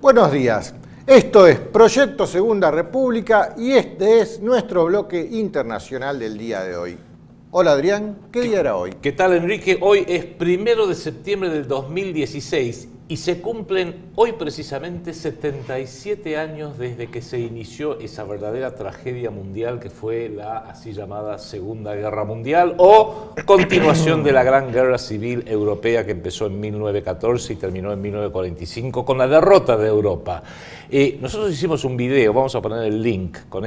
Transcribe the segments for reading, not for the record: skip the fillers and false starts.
Buenos días, esto es Proyecto Segunda República y este es nuestro bloque internacional del día de hoy. Hola Adrián, ¿qué día era hoy? ¿Qué tal, Enrique? Hoy es 1 de septiembre del 2016 y se cumplen hoy precisamente 77 años desde que se inició esa verdadera tragedia mundial que fue la así llamada Segunda Guerra Mundial o continuación de la Gran Guerra Civil Europea que empezó en 1914 y terminó en 1945 con la derrota de Europa. Nosotros hicimos un video, vamos a poner el link con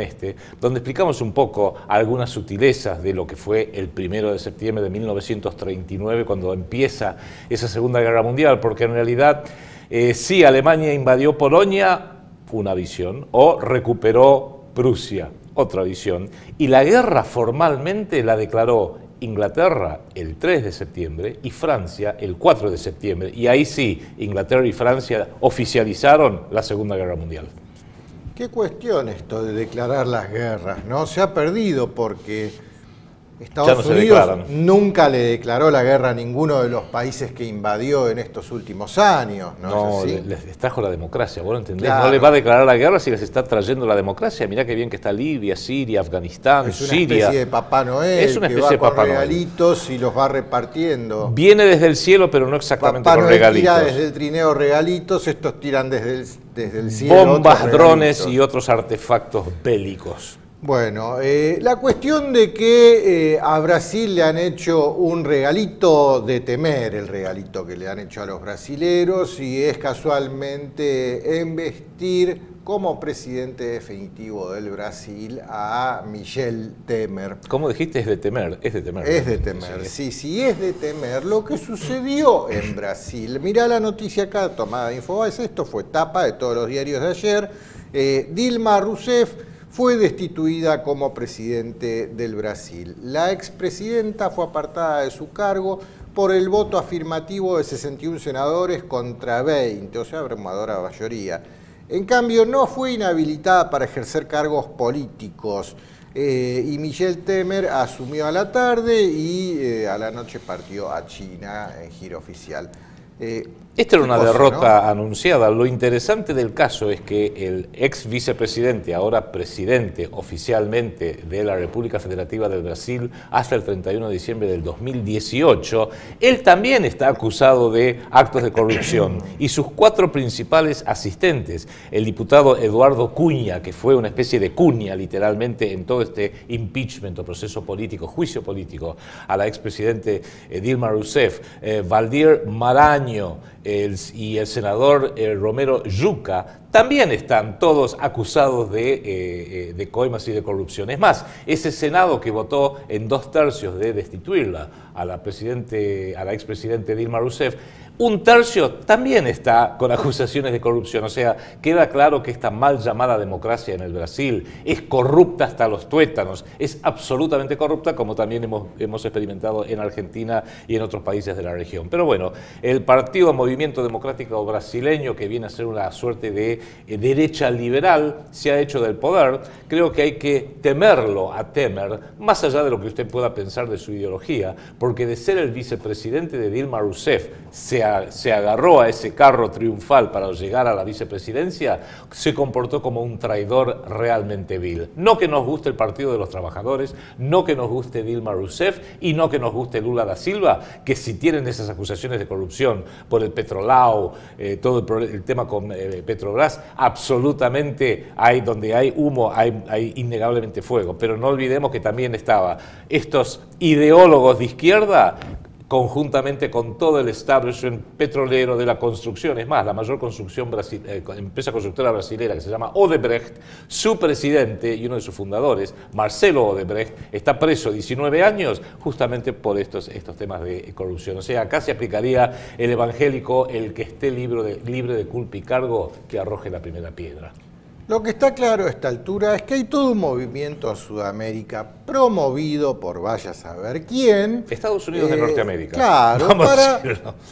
donde explicamos un poco algunas sutilezas de lo que fue el 1 de septiembre de 1939 cuando empieza esa Segunda Guerra Mundial, porque en realidad sí, Alemania invadió Polonia, una visión, o recuperó Prusia, otra visión, y la guerra formalmente la declaró Inglaterra el 3 de septiembre y Francia el 4 de septiembre, y ahí sí, Inglaterra y Francia oficializaron la Segunda Guerra Mundial. Qué cuestión esto de declarar las guerras, ¿no? Se ha perdido porque Estados Unidos nunca le declaró la guerra a ninguno de los países que invadió en estos últimos años, ¿no? No, les trajo la democracia, vos lo entendés. Claro. No les va a declarar la guerra si les está trayendo la democracia. Mirá qué bien que está Libia, Siria, Afganistán, es una Siria. especie de Papá Noel, es una especie que de va Papá con Noel. regalitos y los va repartiendo. Viene desde el cielo, pero no exactamente Papá con Noel regalitos. tira desde el trineo regalitos, estos tiran desde el cielo. Bombas, drones regalitos. y otros artefactos bélicos. Bueno, la cuestión de que a Brasil le han hecho un regalito de temer, el regalito que le han hecho a los brasileros, y es casualmente embestir como presidente definitivo del Brasil a Michel Temer. ¿Cómo dijiste? Es de temer, es de temer. Es de temer, sí, es de temer lo que sucedió en Brasil. Mirá la noticia acá, tomada de Infobae, esto fue tapa de todos los diarios de ayer. Dilma Rousseff fue destituida como presidente del Brasil. La expresidenta fue apartada de su cargo por el voto afirmativo de 61 senadores contra 20, o sea, abrumadora mayoría. En cambio, no fue inhabilitada para ejercer cargos políticos. Y Michel Temer asumió a la tarde y a la noche partió a China en giro oficial. Esta era una derrota, ¿no?, anunciada. Lo interesante del caso es que el ex vicepresidente, ahora presidente oficialmente de la República Federativa del Brasil hasta el 31 de diciembre del 2018, él también está acusado de actos de corrupción y sus 4 principales asistentes, el diputado Eduardo Cunha, que fue una especie de cuña literalmente en todo este impeachment o proceso político, juicio político a la expresidente Dilma Rousseff, Valdir Maranhão, y el senador Romero Jucá, también están todos acusados de coimas y de corrupción. Es más, ese Senado que votó en 2/3 de destituirla a la expresidente Dilma Rousseff, 1/3 también está con acusaciones de corrupción. O sea, queda claro que esta mal llamada democracia en el Brasil es corrupta hasta los tuétanos, es absolutamente corrupta, como también hemos experimentado en Argentina y en otros países de la región. Pero bueno, el Partido Movimiento Democrático Brasileño, que viene a ser una suerte de derecha liberal, se ha hecho del poder. Creo que hay que temerlo a Temer, más allá de lo que usted pueda pensar de su ideología, porque de ser el vicepresidente de Dilma Rousseff, se agarró a ese carro triunfal para llegar a la vicepresidencia, se comportó como un traidor realmente vil. No que nos guste el Partido de los Trabajadores, no que nos guste Dilma Rousseff y no que nos guste Lula da Silva, que si tienen esas acusaciones de corrupción por el Petrolao, todo el tema con Petrobras, absolutamente donde hay humo, hay innegablemente fuego. Pero no olvidemos que también estaban estos ideólogos de izquierda conjuntamente con todo el establishment petrolero de la construcción. Es más, la mayor empresa constructora brasilera, que se llama Odebrecht, su presidente y uno de sus fundadores, Marcelo Odebrecht, está preso 19 años justamente por estos temas de corrupción. O sea, acá se aplicaría el evangélico: el que esté libre de culpa y cargo, que arroje la primera piedra. Lo que está claro a esta altura es que hay todo un movimiento en Sudamérica promovido por vaya a saber quién. Estados Unidos de Norteamérica. Claro,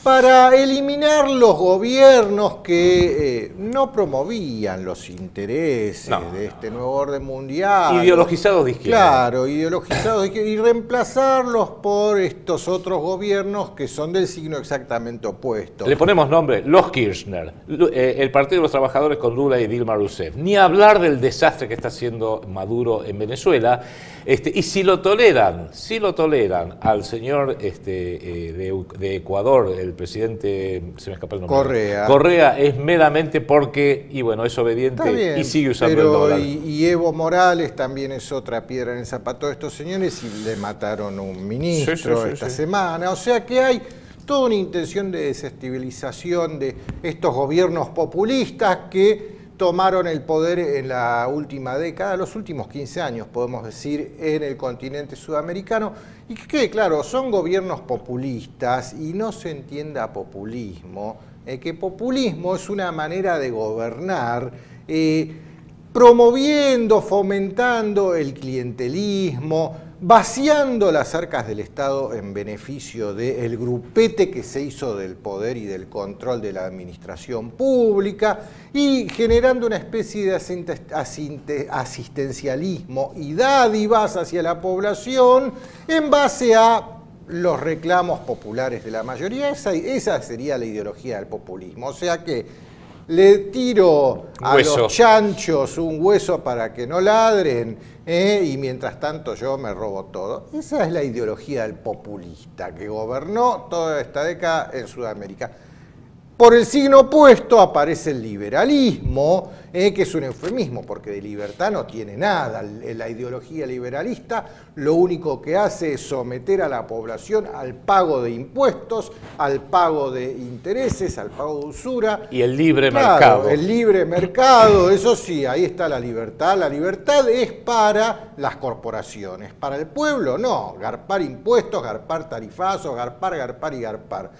para eliminar los gobiernos que no promovían los intereses de este nuevo orden mundial. Ideologizados de izquierda. Claro, ideologizados de izquierda. Y reemplazarlos por estos otros gobiernos que son del signo exactamente opuesto. Le ponemos nombre, los Kirchner, el Partido de los Trabajadores con Lula y Dilma Rousseff. Ni hablar del desastre que está haciendo Maduro en Venezuela. Y si lo toleran al señor de Ecuador, el presidente, se me escapa el nombre. Correa es meramente porque, y bueno, es obediente bien, y sigue usando el dólar. Y Evo Morales también es otra piedra en el zapato de estos señores y le mataron un ministro esta semana. O sea que hay toda una intención de desestabilización de estos gobiernos populistas que tomaron el poder en la última década, los últimos 15 años, podemos decir, en el continente sudamericano, y que, claro, son gobiernos populistas, y no se entienda populismo, que populismo es una manera de gobernar, promoviendo, fomentando el clientelismo, vaciando las arcas del Estado en beneficio del grupete que se hizo del poder y del control de la administración pública y generando una especie de asistencialismo y dádivas hacia la población en base a los reclamos populares de la mayoría. Esa sería la ideología del populismo. O sea que le tiro a los chanchos un hueso para que no ladren, y mientras tanto yo me robo todo. Esa es la ideología del populista que gobernó toda esta década en Sudamérica. Por el signo opuesto aparece el liberalismo, que es un eufemismo, porque de libertad no tiene nada. La ideología liberalista lo único que hace es someter a la población al pago de impuestos, al pago de intereses, al pago de usura. Y el libre mercado. El libre mercado, eso sí, ahí está la libertad. La libertad es para las corporaciones, para el pueblo no. Garpar impuestos, garpar tarifazos, garpar y garpar.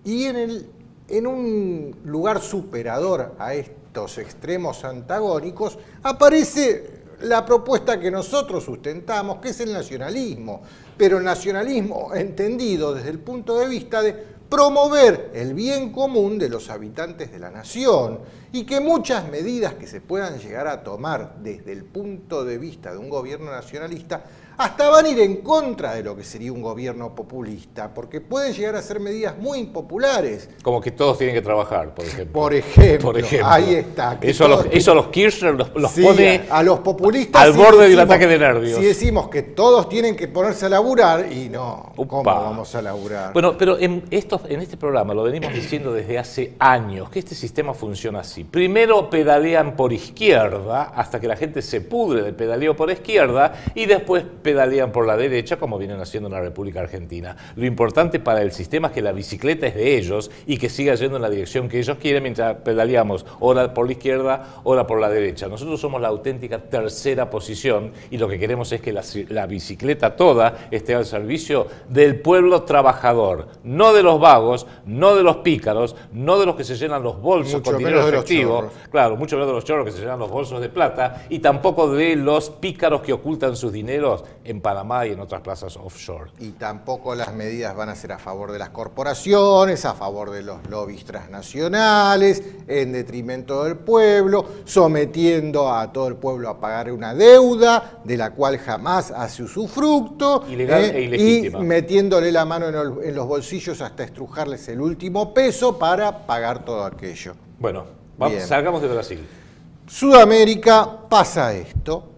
Y en un lugar superador a estos extremos antagónicos aparece la propuesta que nosotros sustentamos, que es el nacionalismo, pero el nacionalismo entendido desde el punto de vista de promover el bien común de los habitantes de la nación y que muchas medidas que se puedan llegar a tomar desde el punto de vista de un gobierno nacionalista hasta van a ir en contra de lo que sería un gobierno populista, porque pueden llegar a ser medidas muy impopulares. Como que todos tienen que trabajar, por ejemplo. Por ejemplo, ahí está. Eso a los Kirchner los pone a los populistas al borde de un ataque de nervios. Si decimos que todos tienen que ponerse a laburar, y no, ¿cómo vamos a laburar? Bueno, pero en este programa lo venimos diciendo desde hace años, que este sistema funciona así. Primero pedalean por izquierda, hasta que la gente se pudre del pedaleo por izquierda, y después pedalean por la derecha, como vienen haciendo en la República Argentina. Lo importante para el sistema es que la bicicleta es de ellos y que siga yendo en la dirección que ellos quieren mientras pedaleamos, ora por la izquierda, ora por la derecha. Nosotros somos la auténtica tercera posición y lo que queremos es que la bicicleta toda esté al servicio del pueblo trabajador, no de los vagos, no de los pícaros, no de los que se llenan los bolsos con dinero efectivo, claro, mucho menos de los chorros que se llenan los bolsos de plata, y tampoco de los pícaros que ocultan sus dineros en Panamá y en otras plazas offshore. Y tampoco las medidas van a ser a favor de las corporaciones, a favor de los lobbies transnacionales, en detrimento del pueblo, sometiendo a todo el pueblo a pagar una deuda de la cual jamás hace usufructo, ilegal e ilegítima, y metiéndole la mano en los bolsillos hasta estrujarles el último peso para pagar todo aquello. Bueno, salgamos de Brasil. Sudamérica pasa esto.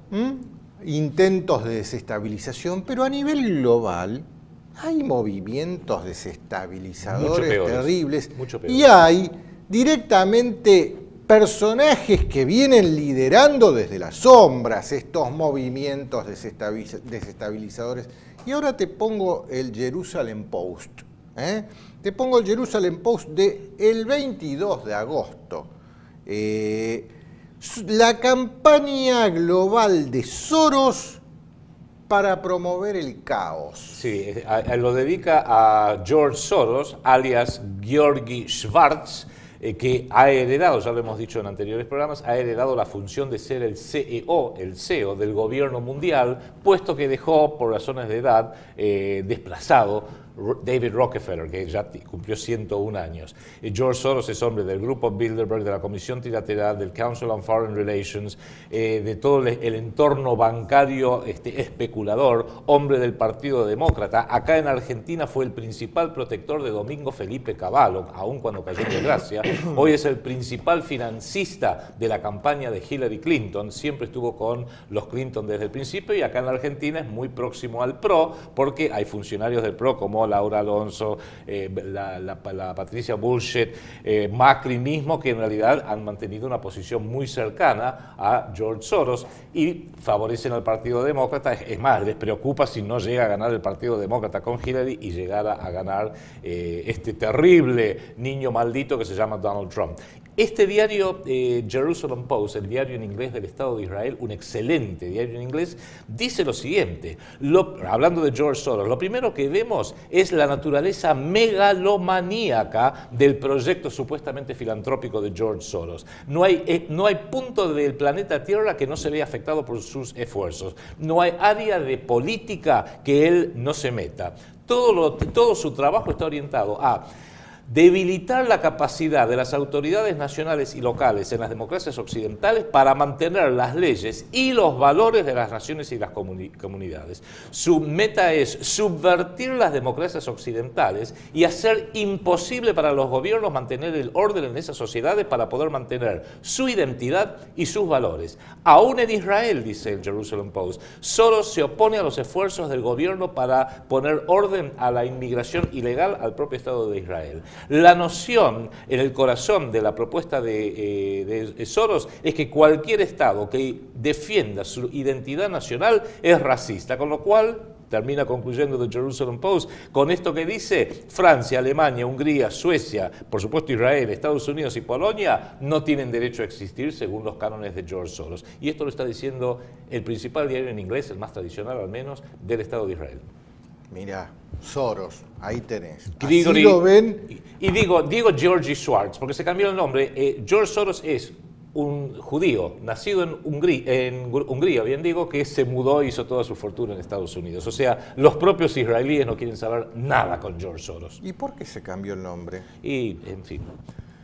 Intentos de desestabilización, pero a nivel global hay movimientos desestabilizadores terribles y hay directamente personajes que vienen liderando desde las sombras estos movimientos desestabilizadores. Y ahora te pongo el Jerusalem Post. Te pongo el Jerusalem Post del 22 de agosto. La campaña global de Soros para promover el caos. Sí, lo dedica a George Soros, alias Georgi Schwartz, que ha heredado, ya lo hemos dicho en anteriores programas, ha heredado la función de ser el CEO del gobierno mundial, puesto que dejó, por razones de edad, desplazado David Rockefeller, que ya cumplió 101 años. George Soros es hombre del Grupo Bilderberg, de la Comisión Trilateral, del Council on Foreign Relations, de todo el entorno bancario especulador, hombre del Partido Demócrata. Acá en Argentina fue el principal protector de Domingo Felipe Cavallo, aun cuando cayó en desgracia. Hoy es el principal financista de la campaña de Hillary Clinton, siempre estuvo con los Clinton desde el principio, y acá en la Argentina es muy próximo al PRO, porque hay funcionarios del PRO como Laura Alonso, la Patricia Bullshit, Macri mismo, que en realidad han mantenido una posición muy cercana a George Soros y favorecen al Partido Demócrata. Es más, les preocupa si no llega a ganar el Partido Demócrata con Hillary y llegara a ganar este terrible niño maldito que se llama Donald Trump. Este diario, Jerusalem Post, el diario en inglés del Estado de Israel, un excelente diario en inglés, dice lo siguiente, hablando de George Soros, lo primero que vemos es la naturaleza megalomaníaca del proyecto supuestamente filantrópico de George Soros. No hay punto del planeta Tierra que no se vea afectado por sus esfuerzos. No hay área de política que él no se meta. Todo su trabajo está orientado a debilitar la capacidad de las autoridades nacionales y locales en las democracias occidentales para mantener las leyes y los valores de las naciones y las comunidades. Su meta es subvertir las democracias occidentales y hacer imposible para los gobiernos mantener el orden en esas sociedades para poder mantener su identidad y sus valores. Aún en Israel, dice el Jerusalem Post, Soros se opone a los esfuerzos del gobierno para poner orden a la inmigración ilegal al propio Estado de Israel. La noción en el corazón de la propuesta de Soros es que cualquier Estado que defienda su identidad nacional es racista, con lo cual, termina concluyendo The Jerusalem Post, con esto que dice, Francia, Alemania, Hungría, Suecia, por supuesto Israel, Estados Unidos y Polonia no tienen derecho a existir según los cánones de George Soros. Y esto lo está diciendo el principal diario en inglés, el más tradicional al menos, del Estado de Israel. Mira, Soros, ahí tenés. Grigori, así lo ven. Y digo Georgi Schwartz, porque se cambió el nombre. George Soros es un judío, nacido en Hungría, bien digo, que se mudó e hizo toda su fortuna en Estados Unidos. O sea, los propios israelíes no quieren saber nada con George Soros. ¿Y por qué se cambió el nombre? Y, en fin.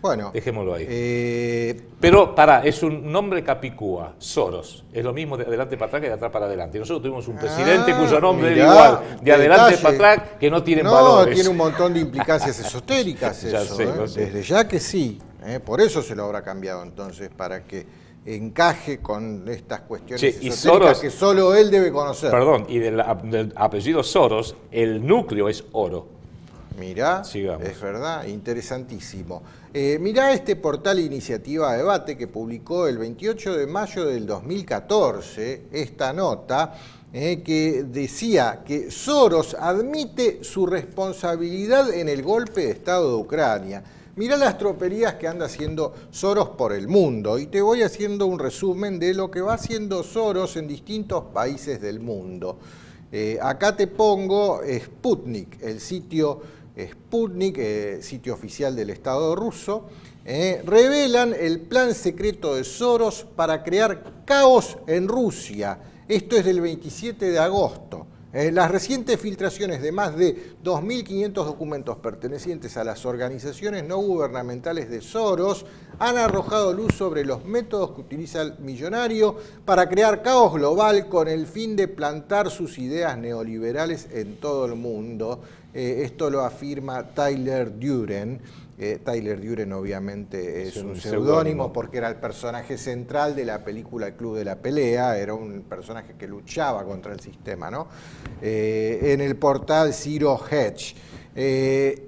Bueno, dejémoslo ahí. Pero, es un nombre capicúa, Soros. Es lo mismo de adelante para atrás que de atrás para adelante. Nosotros tuvimos un presidente cuyo nombre era igual, de adelante para atrás, que no tienen valores. No, tiene un montón de implicancias esotéricas eso. Sé, no sé. Desde ya que sí. Por eso se lo habrá cambiado entonces, para que encaje con estas cuestiones esotéricas Soros, que solo él debe conocer. Perdón, y del apellido Soros, el núcleo es oro. Mirá, sigamos. Es verdad, interesantísimo. Mirá este portal Iniciativa Debate que publicó el 28 de mayo del 2014 esta nota que decía que Soros admite su responsabilidad en el golpe de Estado de Ucrania. Mirá las tropelías que anda haciendo Soros por el mundo y te voy haciendo un resumen de lo que va haciendo Soros en distintos países del mundo. Acá te pongo Sputnik, el sitio Sputnik, sitio oficial del Estado ruso, revelan el plan secreto de Soros para crear caos en Rusia. Esto es del 27 de agosto. Las recientes filtraciones de más de 2.500 documentos pertenecientes a las organizaciones no gubernamentales de Soros han arrojado luz sobre los métodos que utiliza el millonario para crear caos global con el fin de plantar sus ideas neoliberales en todo el mundo. Esto lo afirma Tyler Duren. Tyler Duren obviamente es un seudónimo porque era el personaje central de la película El Club de la Pelea, era un personaje que luchaba contra el sistema, ¿no? En el portal Zero Hedge.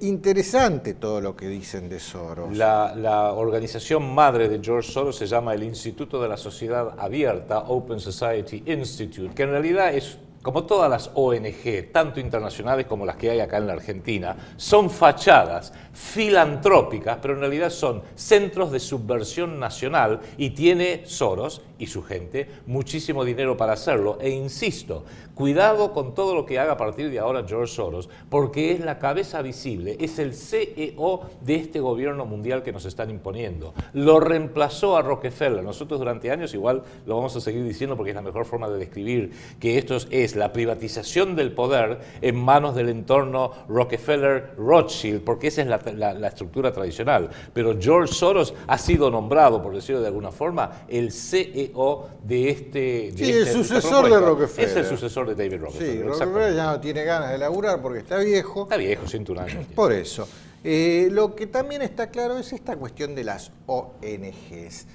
Interesante todo lo que dicen de Soros. La organización madre de George Soros se llama el Instituto de la Sociedad Abierta, Open Society Institute, que en realidad es como todas las ONG, tanto internacionales como las que hay acá en la Argentina, son fachadas filantrópicas, pero en realidad son centros de subversión nacional y tiene Soros y su gente muchísimo dinero para hacerlo. E insisto, cuidado con todo lo que haga a partir de ahora George Soros, porque es la cabeza visible, es el CEO de este gobierno mundial que nos están imponiendo. Lo reemplazó a Rockefeller. Nosotros durante años igual lo vamos a seguir diciendo porque es la mejor forma de describir que esto es la privatización del poder en manos del entorno Rockefeller-Rothschild, porque esa es la estructura tradicional. Pero George Soros ha sido nombrado, por decirlo de alguna forma, el CEO de este... Sí, el sucesor de Rockefeller. Es el sucesor de David Rockefeller. Sí, Rockefeller ya no tiene ganas de laburar porque está viejo. Está viejo, 101 años. Por eso. Lo que también está claro es esta cuestión de las ONGs.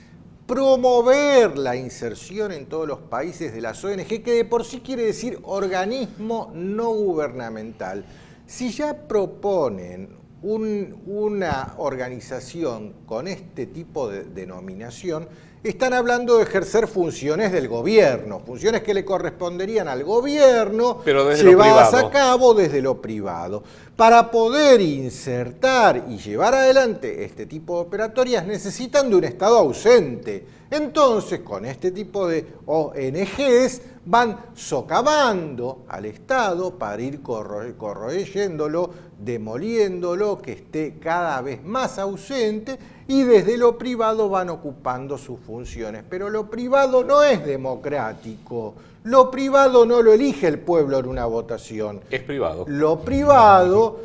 Promover la inserción en todos los países de las ONG, que de por sí quiere decir organismo no gubernamental. Si ya proponen una organización con este tipo de denominación, están hablando de ejercer funciones del gobierno, funciones que le corresponderían al gobierno, pero llevadas a cabo desde lo privado. Para poder insertar y llevar adelante este tipo de operatorias necesitan de un Estado ausente. Entonces, con este tipo de ONGs van socavando al Estado para ir corroyéndolo, demoliéndolo, que esté cada vez más ausente, y desde lo privado van ocupando sus funciones. Pero lo privado no es democrático. Lo privado no lo elige el pueblo en una votación. Es privado. Lo privado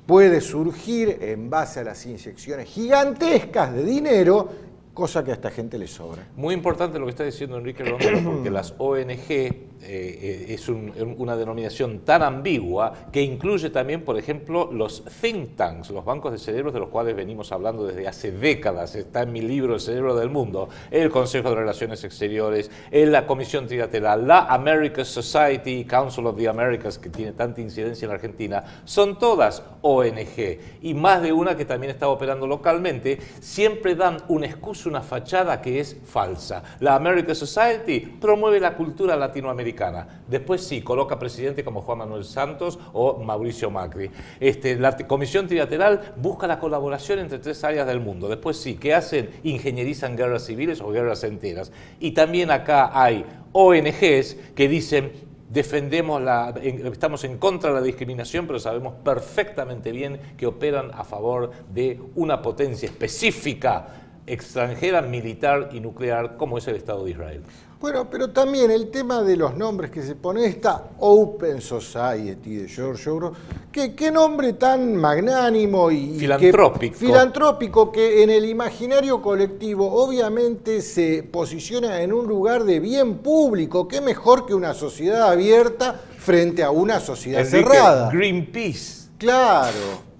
puede surgir en base a las inyecciones gigantescas de dinero, cosa que a esta gente le sobra. Muy importante lo que está diciendo Enrique Romero, porque las ONG es una denominación tan ambigua que incluye también, por ejemplo, los think tanks, los bancos de cerebros de los cuales venimos hablando desde hace décadas. Está en mi libro El cerebro del mundo, el Consejo de Relaciones Exteriores, la Comisión Trilateral, la American Society, Council of the Americas, que tiene tanta incidencia en la Argentina, son todas ONG, y más de una que también está operando localmente. Siempre dan una excusa, una fachada que es falsa. La American Society promueve la cultura latinoamericana. Después sí, coloca presidente como Juan Manuel Santos o Mauricio Macri. La Comisión Trilateral busca la colaboración entre 3 áreas del mundo. Después sí, ¿qué hacen? Ingenierizan guerras civiles o guerras enteras. Y también acá hay ONGs que dicen: estamos en contra de la discriminación, pero sabemos perfectamente bien que operan a favor de una potencia específica, extranjera, militar y nuclear, como es el Estado de Israel. Bueno, pero también el tema de los nombres que se pone, esta Open Society de George Soros, qué nombre tan magnánimo y filantrópico, que en el imaginario colectivo obviamente se posiciona en un lugar de bien público. Qué mejor que una sociedad abierta frente a una sociedad cerrada. Greenpeace. Claro.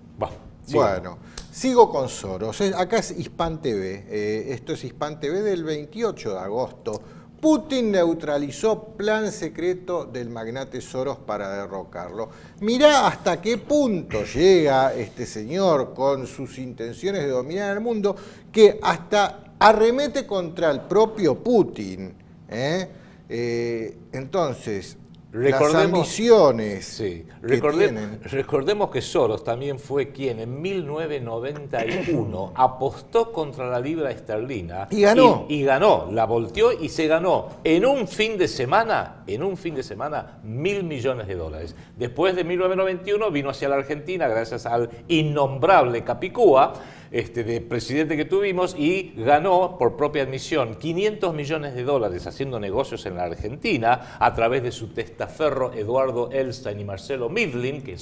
Sí. Bueno, sigo con Soros. Acá es Hispan TV. Esto es Hispan TV del 28 de agosto. Putin neutralizó plan secreto del magnate Soros para derrocarlo. Mirá hasta qué punto llega este señor con sus intenciones de dominar el mundo, que hasta arremete contra el propio Putin. Entonces, las ambiciones sí, tienen. Recordemos que Soros también fue quien en 1991 apostó contra la libra esterlina y ganó. Y ganó, la volteó y se ganó en un fin de semana, $1.000 millones. Después de 1991 vino hacia la Argentina gracias al innombrable Capicúa, de presidente que tuvimos, y ganó por propia admisión $500 millones haciendo negocios en la Argentina a través de su testaferro Eduardo Elstein y Marcelo Midlin, que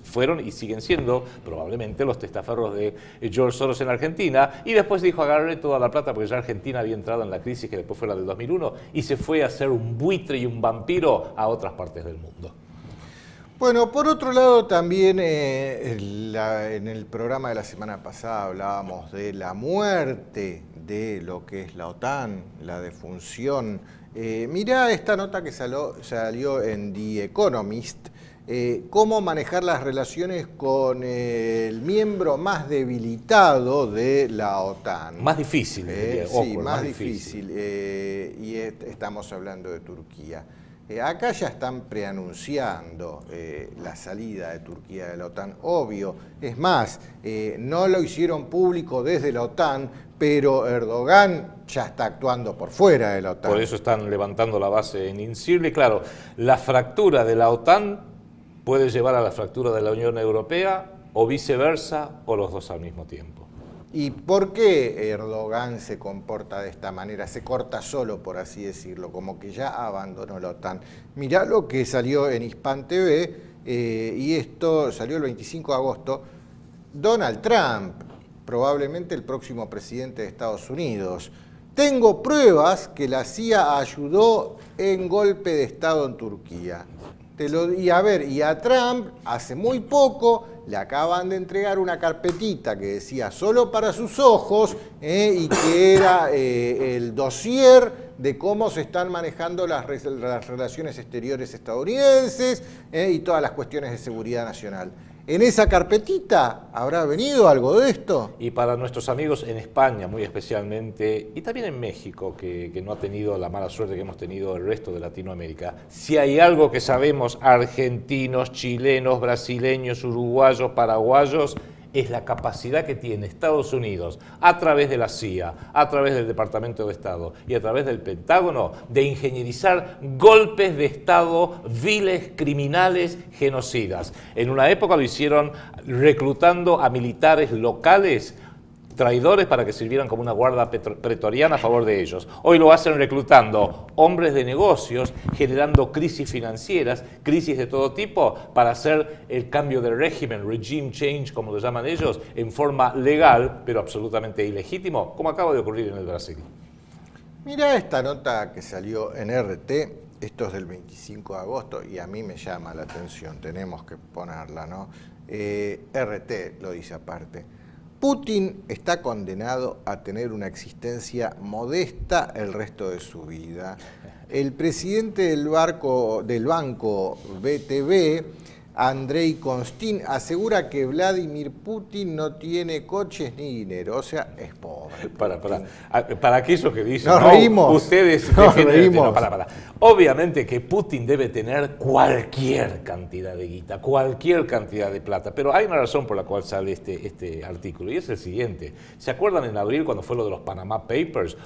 fueron y siguen siendo probablemente los testaferros de George Soros en la Argentina. Y después dijo: agarré toda la plata, porque ya Argentina había entrado en la crisis que después fue la del 2001, y se fue a hacer un buitre y un vampiro a otras partes del mundo. Bueno, por otro lado también en el programa de la semana pasada hablábamos de la muerte de lo que es la OTAN, la defunción. Mirá esta nota que salió en The Economist, cómo manejar las relaciones con el miembro más debilitado de la OTAN. Más difícil, sí, más difícil. Y estamos hablando de Turquía. Acá ya están preanunciando la salida de Turquía de la OTAN, obvio. Es más, no lo hicieron público desde la OTAN, pero Erdogan ya está actuando por fuera de la OTAN. Por eso están levantando la base en Incirli. Claro, la fractura de la OTAN puede llevar a la fractura de la Unión Europea o viceversa, o los dos al mismo tiempo. ¿Y por qué Erdogan se comporta de esta manera? Se corta solo, por así decirlo, como que ya abandonó la OTAN. Mirá lo que salió en Hispan TV, y esto salió el 25 de agosto. Donald Trump, probablemente el próximo presidente de Estados Unidos. Tengo pruebas que la CIA ayudó en golpe de Estado en Turquía. Y a Trump hace muy poco le acaban de entregar una carpetita que decía solo para sus ojos, y que era el dossier de cómo se están manejando las relaciones exteriores estadounidenses, y todas las cuestiones de seguridad nacional. ¿En esa carpetita habrá venido algo de esto? Y para nuestros amigos en España, muy especialmente, y también en México, que no ha tenido la mala suerte que hemos tenido el resto de Latinoamérica, si hay algo que sabemos argentinos, chilenos, brasileños, uruguayos, paraguayos, es la capacidad que tiene Estados Unidos, a través de la CIA, a través del Departamento de Estado y a través del Pentágono, de ingenierizar golpes de Estado viles, criminales, genocidas. En una época lo hicieron reclutando a militares locales, traidores, para que sirvieran como una guardia pretoriana a favor de ellos. Hoy lo hacen reclutando hombres de negocios, generando crisis financieras, crisis de todo tipo, para hacer el cambio de régimen, regime change, como lo llaman ellos, en forma legal, pero absolutamente ilegítimo, como acaba de ocurrir en el Brasil. Mirá esta nota que salió en RT, esto es del 25 de agosto, y a mí me llama la atención, tenemos que ponerla, ¿no? RT lo dice aparte. Putin está condenado a tener una existencia modesta el resto de su vida. El presidente del banco VTB, Andrei Kostin, asegura que Vladimir Putin no tiene coches ni dinero, o sea, es pobre. Para aquellos que dicen, nos reímos. Ustedes nos reímos. No, para. Obviamente que Putin debe tener cualquier cantidad de guita, cualquier cantidad de plata, pero hay una razón por la cual sale este artículo, y es el siguiente. ¿Se acuerdan en abril cuando fue lo de los Panama Papers?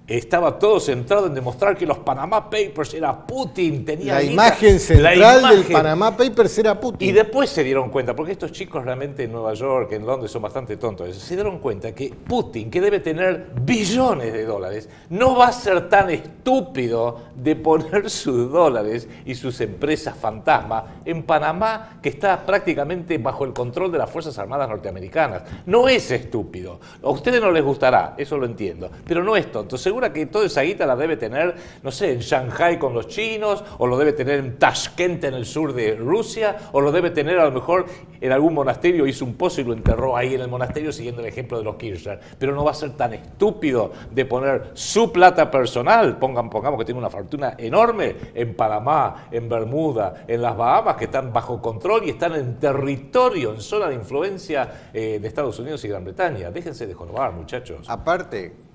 Estaba todo centrado en demostrar que los Panama Papers era Putin, tenía la guita. Imagen central del Panama Papers era Putin. Y después se dieron cuenta, porque estos chicos realmente en Nueva York, en Londres son bastante tontos, se dieron cuenta que Putin, que debe tener billones de dólares, no va a ser tan estúpido de poner sus dólares y sus empresas fantasma en Panamá, que está prácticamente bajo el control de las Fuerzas Armadas norteamericanas. No es estúpido. A ustedes no les gustará, eso lo entiendo, pero no es tonto. Seguro que toda esa guita la debe tener, no sé, en Shanghái con los chinos, o lo debe tener en Tashkent en el sur de Rusia, o lo debe tener a lo mejor en algún monasterio, hizo un pozo y lo enterró ahí en el monasterio siguiendo el ejemplo de los Kirchner. Pero no va a ser tan estúpido de poner su plata personal, pongamos que tiene una fortuna enorme, en Panamá, en Bermuda, en las Bahamas, que están bajo control y están en territorio, en zona de influencia de Estados Unidos y Gran Bretaña. Déjense de jorobar, muchachos. Aparte,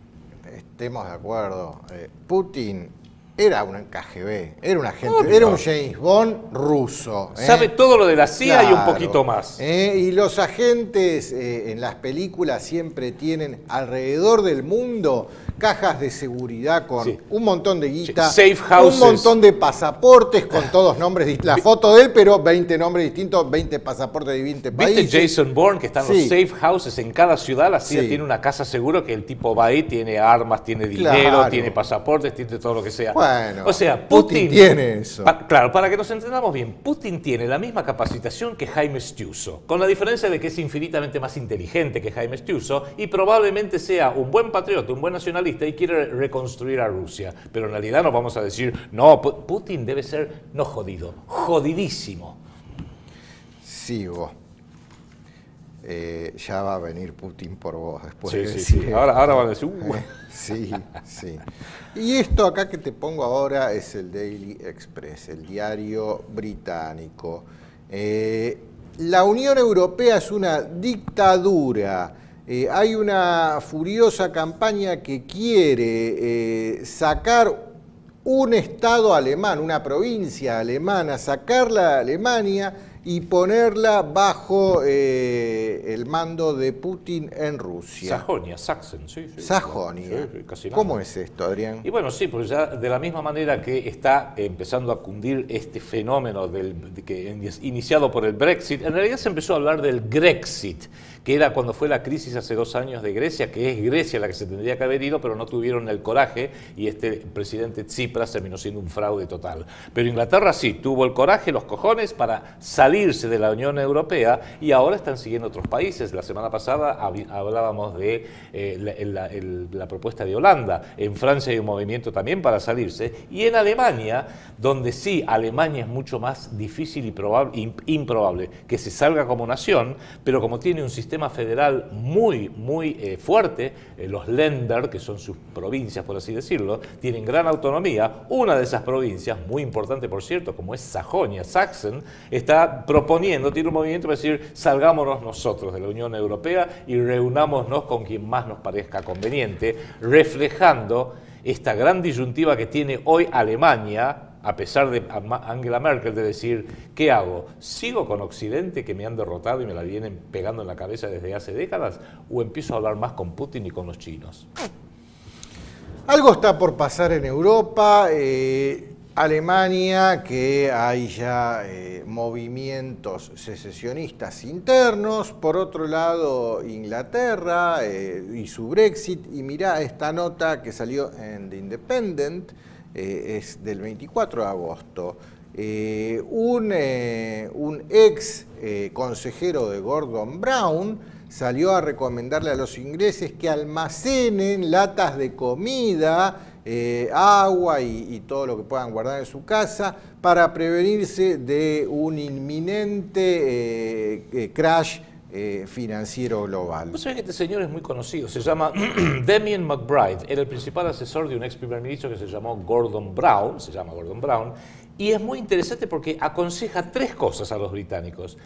estemos de acuerdo, Putin era un KGB, era un agente, era un James Bond ruso. Sabe todo lo de la CIA, claro, y un poquito más. Y los agentes en las películas siempre tienen alrededor del mundo cajas de seguridad con un montón de guita, safe houses, un montón de pasaportes con todos nombres distintos. La foto de él, pero 20 nombres distintos, 20 pasaportes de 20 países. ¿Viste Jason Bourne, que están los safe houses en cada ciudad? La CIA tiene una casa seguro que el tipo va ahí, tiene armas, tiene dinero, tiene pasaportes, tiene todo lo que sea. Bueno, o sea, Putin tiene eso. Claro, para que nos entendamos bien, Putin tiene la misma capacitación que Jaime Stiuso, con la diferencia de que es infinitamente más inteligente que Jaime Stiuso y probablemente sea un buen patriota, un buen nacionalista y quiere reconstruir a Rusia. Pero en realidad no vamos a decir, no, Putin debe ser, no jodido, jodidísimo. Sigo. Ya va a venir Putin por vos después. Sí. Ahora van a decir, Sí. Y esto acá que te pongo ahora es el Daily Express, el diario británico. La Unión Europea es una dictadura. Hay una furiosa campaña que quiere sacar un estado alemán, una provincia alemana, sacarla de Alemania y ponerla bajo el mando de Putin en Rusia. Sajonia, Sachsen, sí. Sajonia. Sí, casi nada. ¿Cómo es esto, Adrián? Y bueno, sí, pues ya de la misma manera que está empezando a cundir este fenómeno iniciado por el Brexit, en realidad se empezó a hablar del Grexit, que era cuando fue la crisis hace 2 años de Grecia, que es Grecia la que se tendría que haber ido, pero no tuvieron el coraje y este presidente Tsipras terminó siendo un fraude total. Pero Inglaterra sí, tuvo el coraje, los cojones para salirse de la Unión Europea y ahora están siguiendo otros países. La semana pasada hablábamos de la propuesta de Holanda. En Francia hay un movimiento también para salirse. Y en Alemania, donde sí, Alemania es mucho más difícil y improbable que se salga como nación, pero como tiene un sistema federal muy fuerte, los Länder, que son sus provincias, por así decirlo, tienen gran autonomía. Una de esas provincias, muy importante por cierto, como es Sajonia, Sachsen, está proponiendo, tiene un movimiento para decir, salgámonos nosotros de la Unión Europea y reunámonos con quien más nos parezca conveniente, reflejando esta gran disyuntiva que tiene hoy Alemania, a pesar de Angela Merkel, de decir, ¿qué hago? ¿Sigo con Occidente, que me han derrotado y me la vienen pegando en la cabeza desde hace décadas? ¿O empiezo a hablar más con Putin y con los chinos? Algo está por pasar en Europa. Alemania, que hay ya movimientos secesionistas internos. Por otro lado, Inglaterra y su Brexit. Y mirá esta nota que salió en The Independent, es del 24 de agosto. Un ex consejero de Gordon Brown salió a recomendarle a los ingleses que almacenen latas de comida, agua y todo lo que puedan guardar en su casa para prevenirse de un inminente crash financiero global. Vos sabés que este señor es muy conocido, se llama Damien McBride, era el principal asesor de un ex primer ministro que se llama Gordon Brown, y es muy interesante porque aconseja 3 cosas a los británicos.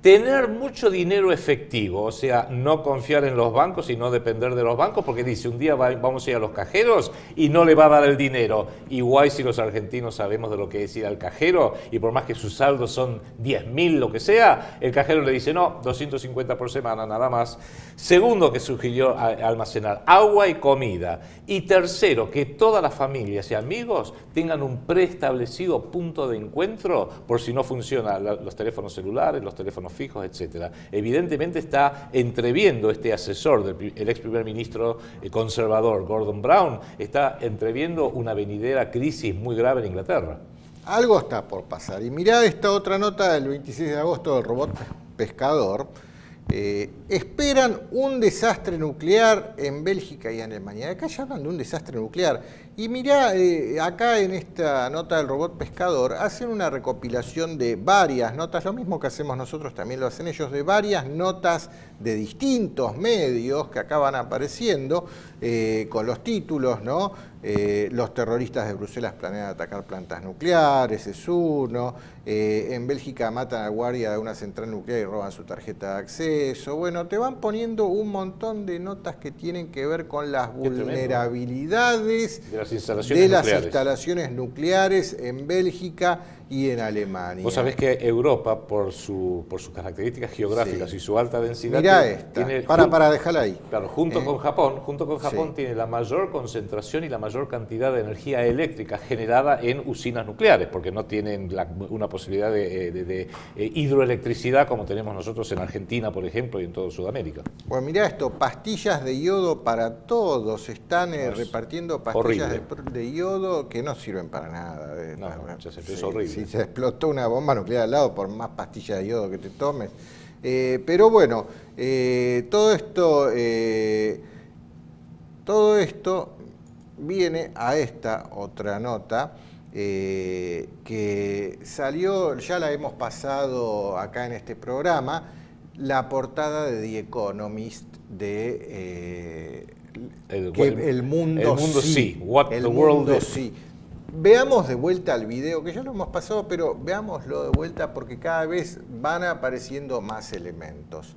Tener mucho dinero efectivo, o sea, no confiar en los bancos y no depender de los bancos, porque dice, un día vamos a ir a los cajeros y no le va a dar el dinero. Igual si los argentinos sabemos de lo que es ir al cajero, y por más que sus saldos son 10.000, lo que sea, el cajero le dice, no, 250 por semana, nada más. Segundo, que sugirió almacenar agua y comida. Y tercero, que todas las familias y amigos tengan un preestablecido punto de encuentro por si no funcionan los teléfonos celulares, los teléfonos fijos, etcétera. Evidentemente está entreviendo este asesor del ex primer ministro conservador Gordon Brown, está entreviendo una venidera crisis muy grave en Inglaterra. Algo está por pasar. Y mirá esta otra nota del 26 de agosto del robot pescador. Esperan un desastre nuclear en Bélgica y en Alemania. Acá ya hablan de un desastre nuclear. Y mirá, acá en esta nota del robot pescador hacen una recopilación de varias notas, lo mismo que hacemos nosotros también lo hacen ellos, de varias notas de distintos medios que acá van apareciendo con los títulos, ¿no? Los terroristas de Bruselas planean atacar plantas nucleares, es uno. En Bélgica matan al guardia de una central nuclear y roban su tarjeta de acceso. Bueno, te van poniendo un montón de notas que tienen que ver con las vulnerabilidades de las instalaciones nucleares en Bélgica y en Alemania. Vos sabés que Europa, por sus características geográficas, sí, y su alta densidad... Mirá esta, para dejarla ahí. Claro, junto con Japón sí, tiene la mayor concentración y la mayor cantidad de energía eléctrica generada en usinas nucleares, porque no tienen una posibilidad de hidroelectricidad como tenemos nosotros en Argentina, por ejemplo, y en toda Sudamérica. Bueno, mirá esto, pastillas de yodo para todos. Están repartiendo pastillas de yodo que no sirven para nada. Es horrible. Si se explotó una bomba nuclear al lado, por más pastillas de yodo que te tomes. Pero bueno, todo esto viene a esta otra nota que salió, ya la hemos pasado acá en este programa, la portada de The Economist de El mundo sí. What the world is. Veamos de vuelta el video, que ya lo hemos pasado, pero veámoslo de vuelta porque cada vez van apareciendo más elementos.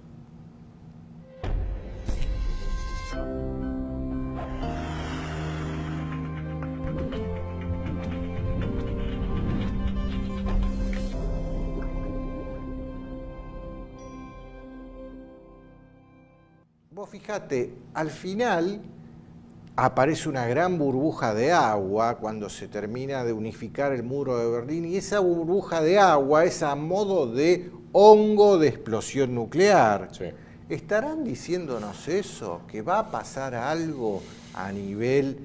Vos fíjate, al final aparece una gran burbuja de agua cuando se termina de unificar el muro de Berlín, y esa burbuja de agua es a modo de hongo de explosión nuclear. Sí. ¿Estarán diciéndonos eso? ¿Que va a pasar algo a nivel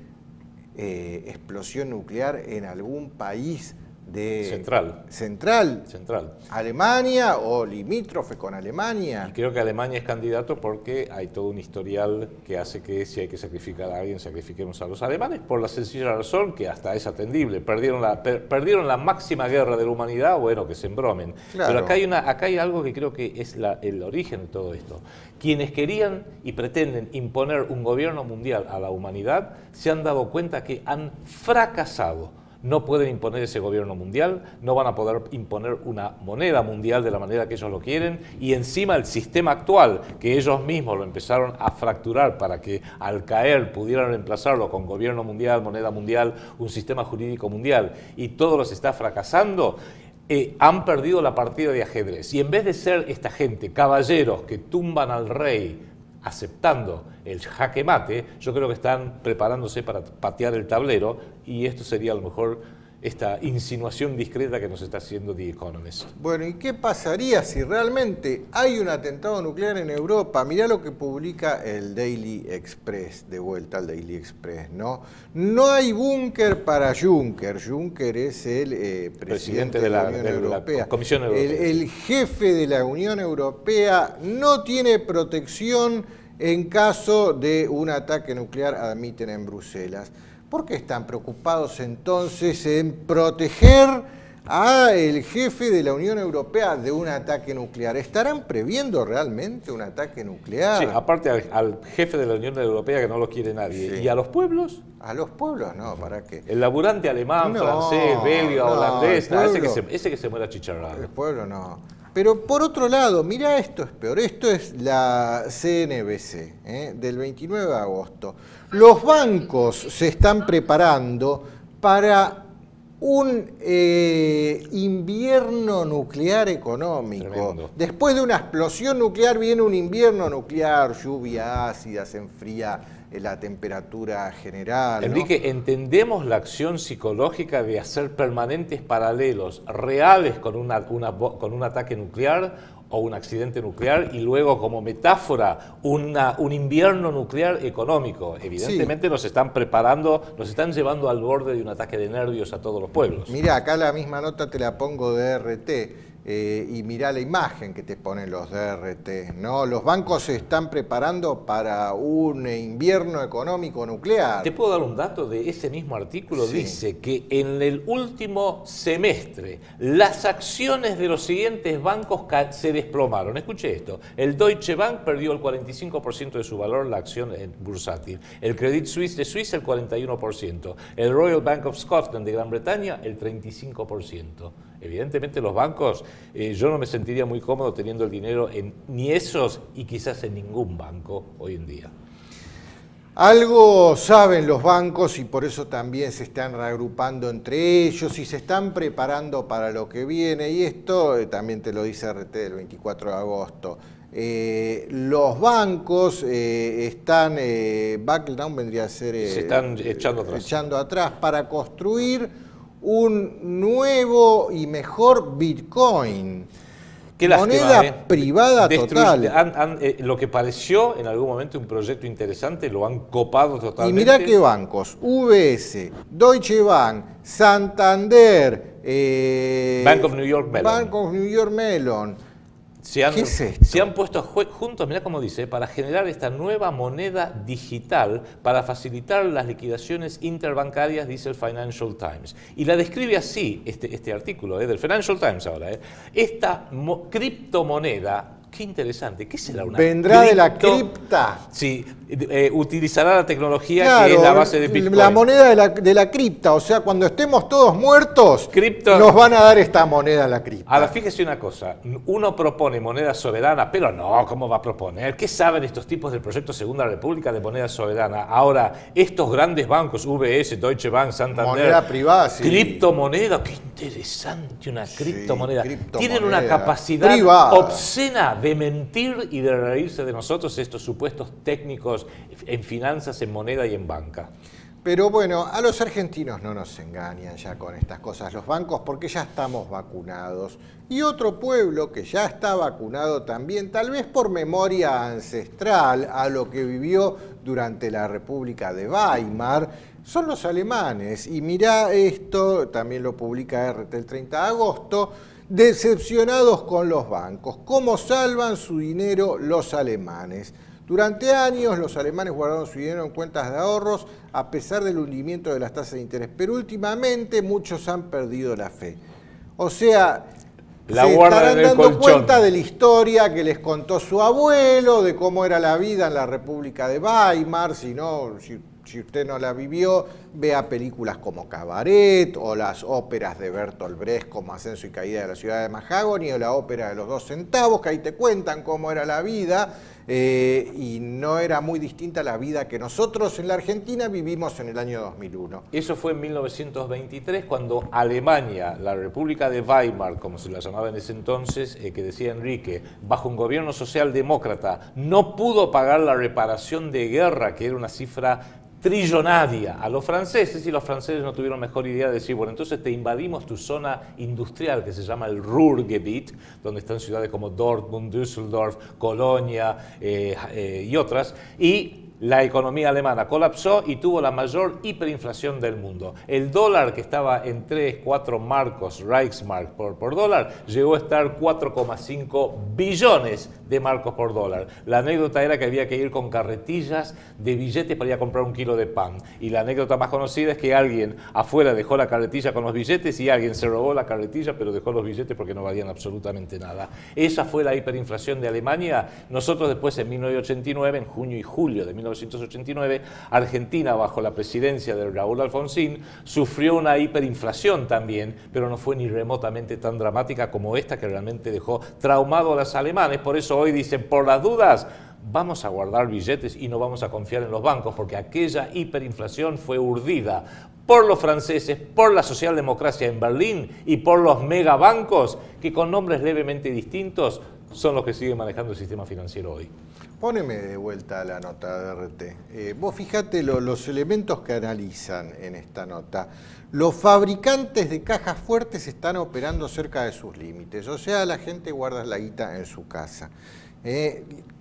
explosión nuclear en algún país central? ¿Alemania o limítrofe con Alemania? Y creo que Alemania es candidato porque hay todo un historial que hace que si hay que sacrificar a alguien, sacrifiquemos a los alemanes, por la sencilla razón que hasta es atendible. Perdieron la máxima guerra de la humanidad, bueno, que se embromen. Claro. Pero acá hay algo que creo que es el origen de todo esto. Quienes querían y pretenden imponer un gobierno mundial a la humanidad se han dado cuenta que han fracasado. No pueden imponer ese gobierno mundial, no van a poder imponer una moneda mundial de la manera que ellos lo quieren, y encima el sistema actual, que ellos mismos lo empezaron a fracturar para que al caer pudieran reemplazarlo con gobierno mundial, moneda mundial, un sistema jurídico mundial, y todo los está fracasando. Han perdido la partida de ajedrez, y en vez de ser esta gente, caballeros que tumban al rey, aceptando el jaque mate, yo creo que están preparándose para patear el tablero, y esto sería a lo mejor esta insinuación discreta que nos está haciendo The Economist. Bueno, ¿y qué pasaría si realmente hay un atentado nuclear en Europa? Mirá lo que publica el Daily Express, de vuelta al Daily Express, ¿no? No hay búnker para Juncker. Juncker es el presidente de la Unión Europea. Comisión Europea. El jefe de la Unión Europea no tiene protección en caso de un ataque nuclear, admiten en Bruselas. ¿Por qué están preocupados entonces en proteger al jefe de la Unión Europea de un ataque nuclear? ¿Estarán previendo realmente un ataque nuclear? Sí, aparte al jefe de la Unión Europea que no lo quiere nadie. Sí. ¿Y a los pueblos? A los pueblos no, ¿para qué? El laburante alemán, francés, belga, holandés, ese que se muera chicharrado. El pueblo no. Pero por otro lado, mira, esto es peor. Esto es la CNBC, del 29 de agosto. Los bancos se están preparando para un invierno nuclear económico. Tremendo. Después de una explosión nuclear viene un invierno nuclear, lluvia ácida, se enfría la temperatura general, ¿no? Enrique, ¿entendemos la acción psicológica de hacer permanentes paralelos reales con un ataque nuclear o un accidente nuclear, y luego como metáfora un invierno nuclear económico? Evidentemente sí. Nos están preparando, nos están llevando al borde de un ataque de nervios a todos los pueblos. Mirá, acá la misma nota te la pongo de RT. Y mirá la imagen que te ponen los DRT, ¿no? Los bancos se están preparando para un invierno económico nuclear. ¿Te puedo dar un dato de ese mismo artículo? Sí. Dice que en el último semestre las acciones de los siguientes bancos se desplomaron. Escuche esto: el Deutsche Bank perdió el 45% de su valor, la acción bursátil. El Credit Suisse de Suiza el 41%. El Royal Bank of Scotland de Gran Bretaña el 35%. Evidentemente los bancos, yo no me sentiría muy cómodo teniendo el dinero en ni esos y quizás en ningún banco hoy en día. Algo saben los bancos y por eso también se están reagrupando entre ellos y se están preparando para lo que viene, y esto también te lo dice RT del 24 de agosto. Los bancos están, backdown vendría a ser... se están echando atrás para construir un nuevo y mejor Bitcoin. Qué moneda lástima, privada total. Lo que pareció en algún momento un proyecto interesante lo han copado totalmente. Y mirá qué bancos: UBS, Deutsche Bank, Santander, Bank of New York Mellon. Bank of New York Mellon. ¿Qué es esto? Se han puesto juntos, mirá cómo dice, para generar esta nueva moneda digital para facilitar las liquidaciones interbancarias, dice el Financial Times. Y la describe así, este artículo del Financial Times ahora. Esta criptomoneda, qué interesante, ¿qué será una ¿Vendrá de la cripta? Sí, utilizará la tecnología, claro, que es la base de Bitcoin. La moneda de la cripta, o sea, cuando estemos todos muertos, nos van a dar esta moneda a la cripta. Ahora, fíjese una cosa, uno propone moneda soberana, pero no, ¿cómo va a proponer? ¿Qué saben estos tipos del proyecto Segunda República de moneda soberana? Ahora, estos grandes bancos, UBS, Deutsche Bank, Santander... Moneda privada, sí. Criptomoneda, qué interesante una criptomoneda. Sí, tienen una capacidad privada, obscena de mentir y de reírse de nosotros estos supuestos técnicos en finanzas, en moneda y en banca. Pero bueno, a los argentinos no nos engañan ya con estas cosas los bancos porque ya estamos vacunados. Y otro pueblo que ya está vacunado también, tal vez por memoria ancestral a lo que vivió durante la República de Weimar, son los alemanes. Y mirá esto, también lo publica RT el 30 de agosto, decepcionados con los bancos. ¿Cómo salvan su dinero los alemanes? Durante años los alemanes guardaron su dinero en cuentas de ahorros a pesar del hundimiento de las tasas de interés, pero últimamente muchos han perdido la fe. O sea, se estarán dando cuenta de la historia que les contó su abuelo, de cómo era la vida en la República de Weimar. Si usted no la vivió, vea películas como Cabaret o las óperas de Bertolt Brecht como Ascenso y Caída de la Ciudad de Mahagoni o la ópera de los 2 centavos, que ahí te cuentan cómo era la vida. Y no era muy distinta a la vida que nosotros en la Argentina vivimos en el año 2001. Eso fue en 1923, cuando Alemania, la República de Weimar, como se la llamaba en ese entonces, que decía Enrique, bajo un gobierno socialdemócrata, no pudo pagar la reparación de guerra, que era una cifra trillonaria a los franceses, y los franceses no tuvieron mejor idea de decir, bueno, entonces te invadimos tu zona industrial que se llama el Ruhrgebiet, donde están ciudades como Dortmund, Düsseldorf, Colonia y otras, y la economía alemana colapsó y tuvo la mayor hiperinflación del mundo. El dólar, que estaba en 3, 4 marcos, Reichsmark por dólar, llegó a estar 4,5 billones de marcos por dólar. La anécdota era que había que ir con carretillas de billetes para ir a comprar 1 kilo de pan. Y la anécdota más conocida es que alguien afuera dejó la carretilla con los billetes y alguien se robó la carretilla pero dejó los billetes porque no valían absolutamente nada. Esa fue la hiperinflación de Alemania. Nosotros después, en 1989, en junio y julio de 1989, Argentina, bajo la presidencia de Raúl Alfonsín, sufrió una hiperinflación también, pero no fue ni remotamente tan dramática como esta, que realmente dejó traumado a los alemanes. Por eso hoy dicen, por las dudas, vamos a guardar billetes y no vamos a confiar en los bancos, porque aquella hiperinflación fue urdida por los franceses, por la socialdemocracia en Berlín y por los megabancos, que con nombres levemente distintos son los que siguen manejando el sistema financiero hoy. Póneme de vuelta la nota de RT. Vos fíjate los elementos que analizan en esta nota. Los fabricantes de cajas fuertes están operando cerca de sus límites, o sea, la gente guarda la guita en su casa.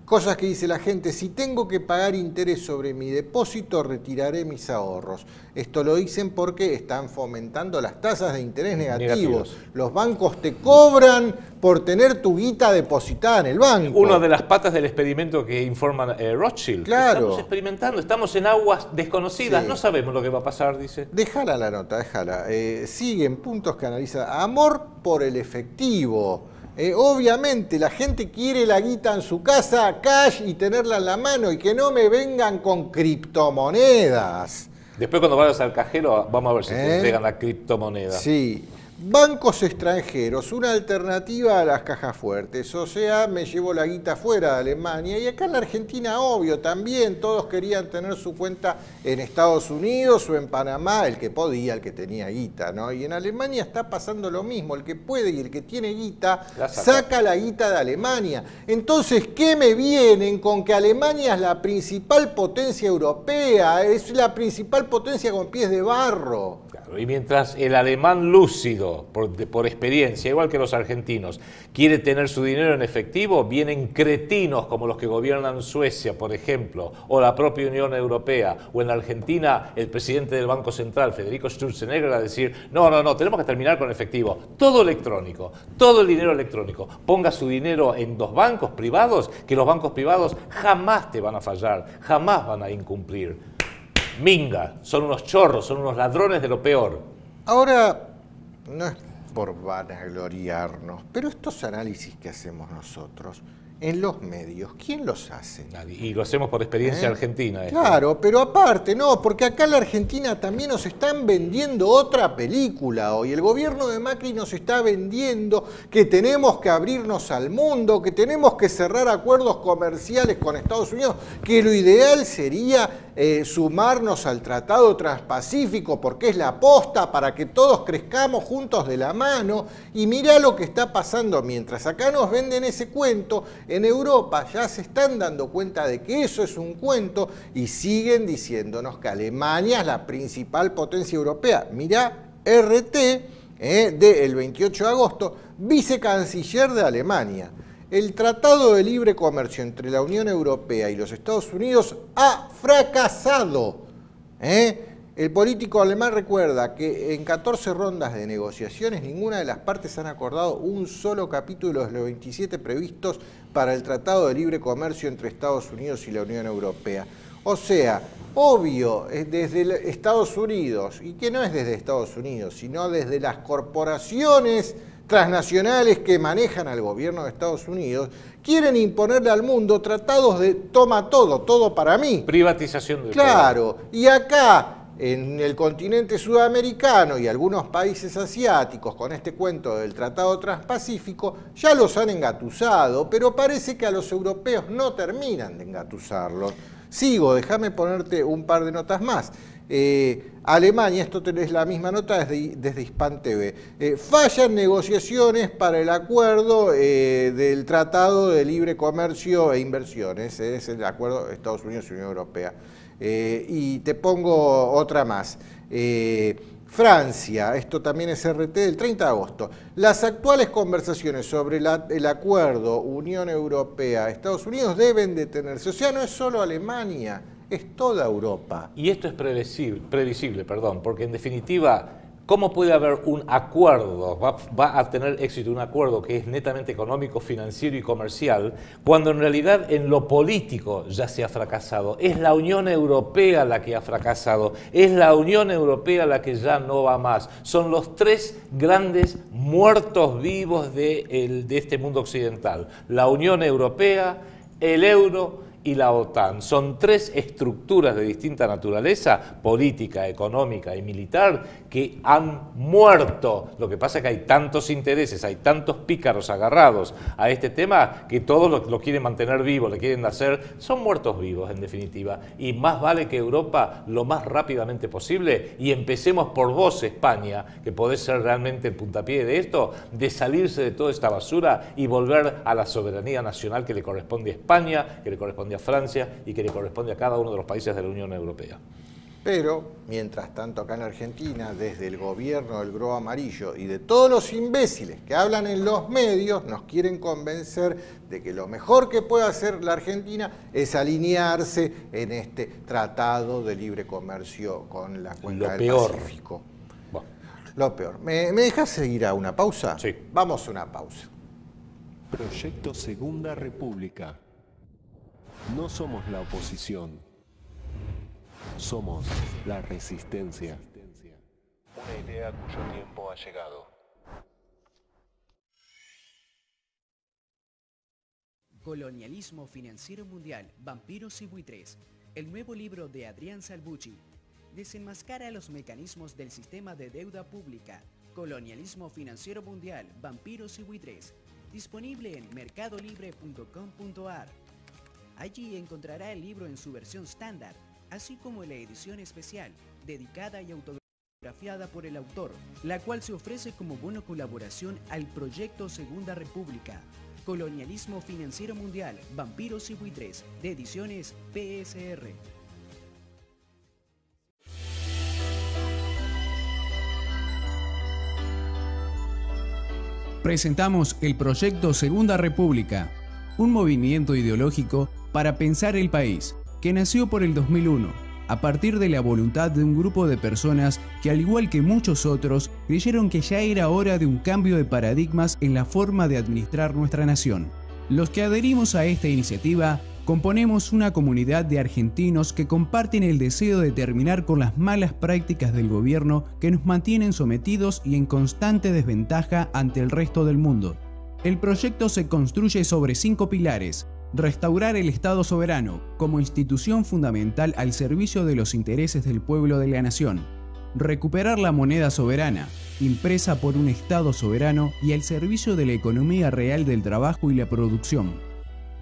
Cosas que dice la gente: si tengo que pagar interés sobre mi depósito, retiraré mis ahorros. Esto lo dicen porque están fomentando las tasas de interés negativos. Los bancos te cobran por tener tu guita depositada en el banco. Una de las patas del experimento que informa Rothschild. Claro. Estamos experimentando, estamos en aguas desconocidas, sí. No sabemos lo que va a pasar, dice. Déjala la nota, déjala. Siguen puntos que analiza. Amor por el efectivo. Obviamente la gente quiere la guita en su casa, cash, y tenerla en la mano, y que no me vengan con criptomonedas. Después, cuando vayas al cajero, vamos a ver si te entregan la criptomoneda. Sí. Bancos extranjeros, una alternativa a las cajas fuertes, o sea, me llevo la guita fuera de Alemania. Y acá en la Argentina, obvio, también todos querían tener su cuenta en Estados Unidos o en Panamá, el que podía, el que tenía guita, ¿no? Y en Alemania está pasando lo mismo, el que puede y el que tiene guita, saca la guita de Alemania. Entonces, ¿qué me vienen con que Alemania es la principal potencia europea, es la principal potencia con pies de barro? Y mientras el alemán lúcido, por experiencia, igual que los argentinos, quiere tener su dinero en efectivo, vienen cretinos como los que gobiernan Suecia, por ejemplo, o la propia Unión Europea, o en Argentina el presidente del Banco Central, Federico Sturzenegger, a decir, no, tenemos que terminar con efectivo, todo electrónico, todo el dinero electrónico. Ponga su dinero en 2 bancos privados, que los bancos privados jamás te van a fallar, jamás van a incumplir. Minga, son unos chorros, son unos ladrones de lo peor. Ahora, no es por vanagloriarnos, pero estos análisis que hacemos nosotros en los medios, ¿quién los hace? Nadie. Y lo hacemos por experiencia argentina. Claro, pero aparte, no, porque acá en la Argentina también nos están vendiendo otra película hoy. El gobierno de Macri nos está vendiendo que tenemos que abrirnos al mundo, que tenemos que cerrar acuerdos comerciales con Estados Unidos, que lo ideal sería sumarnos al Tratado Transpacífico porque es la posta para que todos crezcamos juntos de la mano. Y mirá lo que está pasando. Mientras acá nos venden ese cuento, en Europa ya se están dando cuenta de que eso es un cuento y siguen diciéndonos que Alemania es la principal potencia europea. Mirá, RT, del 28 de agosto, vicecanciller de Alemania. El Tratado de Libre Comercio entre la Unión Europea y los Estados Unidos ha fracasado. El político alemán recuerda que en 14 rondas de negociaciones ninguna de las partes han acordado un solo capítulo de los 27 previstos para el Tratado de Libre Comercio entre Estados Unidos y la Unión Europea. O sea, obvio, desde Estados Unidos, y que no es desde Estados Unidos, sino desde las corporaciones transnacionales que manejan al gobierno de Estados Unidos, quieren imponerle al mundo tratados de toma todo, todo para mí. Privatización del Claro, y acá en el continente sudamericano y algunos países asiáticos con este cuento del Tratado Transpacífico ya los han engatusado, pero parece que a los europeos no terminan de engatusarlos. Sigo, déjame ponerte un par de notas más. Alemania, esto tenés la misma nota desde Hispan TV, fallan negociaciones para el acuerdo del Tratado de Libre Comercio e Inversiones, es el acuerdo de Estados Unidos y Unión Europea. Y te pongo otra más. Francia, esto también es RT del 30 de agosto. Las actuales conversaciones sobre el acuerdo Unión Europea-Estados Unidos deben detenerse. O sea, no es solo Alemania, es toda Europa. Y esto es previsible, porque en definitiva, ¿cómo puede haber un acuerdo, va a tener éxito un acuerdo que es netamente económico, financiero y comercial, cuando en realidad en lo político ya se ha fracasado? Es la Unión Europea la que ha fracasado, es la Unión Europea la que ya no va más. Son los tres grandes muertos vivos de este mundo occidental. La Unión Europea, el euro y la OTAN. Son tres estructuras de distinta naturaleza, política, económica y militar, que han muerto. Lo que pasa es que hay tantos intereses, hay tantos pícaros agarrados a este tema que todos lo quieren mantener vivo, le quieren hacer, son muertos vivos en definitiva. Y más vale que Europa lo más rápidamente posible, y empecemos por vos, España, que podés ser realmente el puntapié de esto, de salirse de toda esta basura y volver a la soberanía nacional que le corresponde a España, que le corresponde a Francia y que le corresponde a cada uno de los países de la Unión Europea. Pero, mientras tanto, acá en Argentina, desde el gobierno del Grobo Amarillo y de todos los imbéciles que hablan en los medios, nos quieren convencer de que lo mejor que puede hacer la Argentina es alinearse en este tratado de libre comercio con la cuenca del Pacífico. Bueno. Lo peor. ¿Me dejas seguir a una pausa? Sí. Vamos a una pausa. Proyecto Segunda República. No somos la oposición. Somos la resistencia. Una idea cuyo tiempo ha llegado. Colonialismo financiero mundial, vampiros y buitres. El nuevo libro de Adrián Salvucci desenmascara los mecanismos del sistema de deuda pública. Colonialismo financiero mundial, vampiros y buitres. Disponible en mercadolibre.com.ar. Allí encontrará el libro en su versión estándar, así como la edición especial, dedicada y autografiada por el autor, la cual se ofrece como bono colaboración al proyecto Segunda República. Colonialismo financiero mundial, vampiros y buitres, de ediciones PSR. Presentamos el proyecto Segunda República, un movimiento ideológico para pensar el país, que nació por el 2001, a partir de la voluntad de un grupo de personas que, al igual que muchos otros, creyeron que ya era hora de un cambio de paradigmas en la forma de administrar nuestra nación. Los que adherimos a esta iniciativa componemos una comunidad de argentinos que comparten el deseo de terminar con las malas prácticas del gobierno que nos mantienen sometidos y en constante desventaja ante el resto del mundo. El proyecto se construye sobre 5 pilares: restaurar el Estado soberano como institución fundamental al servicio de los intereses del pueblo de la nación, recuperar la moneda soberana, impresa por un Estado soberano y al servicio de la economía real del trabajo y la producción,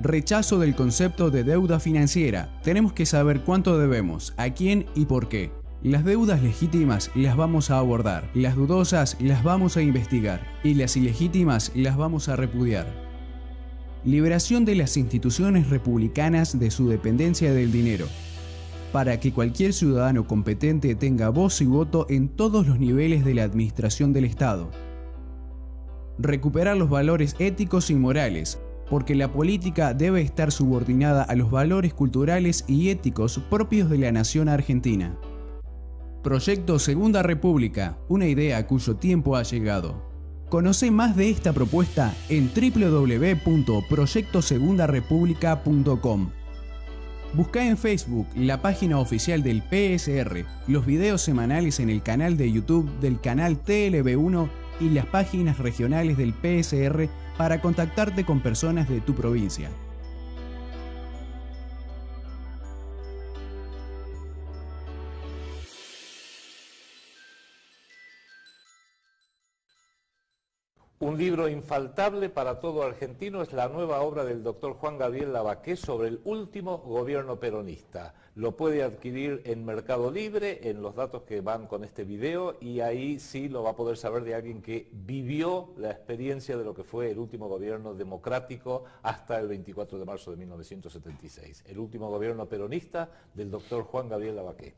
Rechazo del concepto de deuda financiera. Tenemos que saber cuánto debemos, a quién y por qué. Las deudas legítimas las vamos a abordar, las dudosas las vamos a investigar y las ilegítimas las vamos a repudiar. Liberación de las instituciones republicanas de su dependencia del dinero, para que cualquier ciudadano competente tenga voz y voto en todos los niveles de la administración del Estado. Recuperar los valores éticos y morales, porque la política debe estar subordinada a los valores culturales y éticos propios de la nación argentina. Proyecto Segunda República, una idea cuyo tiempo ha llegado. Conoce más de esta propuesta en www.proyectosegundarepublica.com. Busca en Facebook la página oficial del PSR, los videos semanales en el canal de YouTube del canal TLB1 y las páginas regionales del PSR para contactarte con personas de tu provincia. Un libro infaltable para todo argentino es la nueva obra del doctor Juan Gabriel Lavaqué sobre el último gobierno peronista. Lo puede adquirir en Mercado Libre, en los datos que van con este video, y ahí sí lo va a poder saber de alguien que vivió la experiencia de lo que fue el último gobierno democrático hasta el 24 de marzo de 1976. El último gobierno peronista del doctor Juan Gabriel Lavaqué.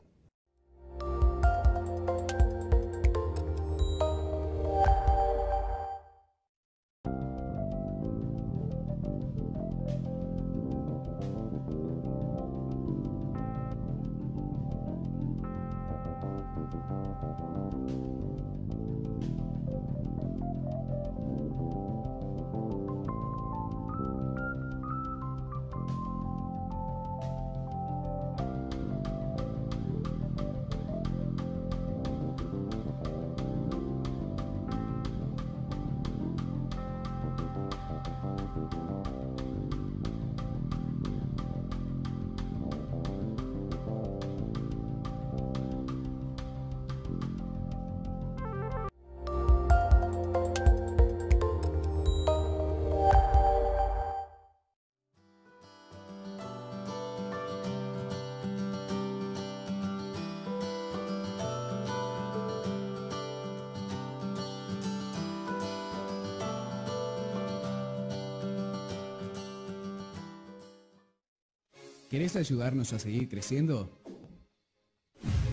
¿Querés ayudarnos a seguir creciendo?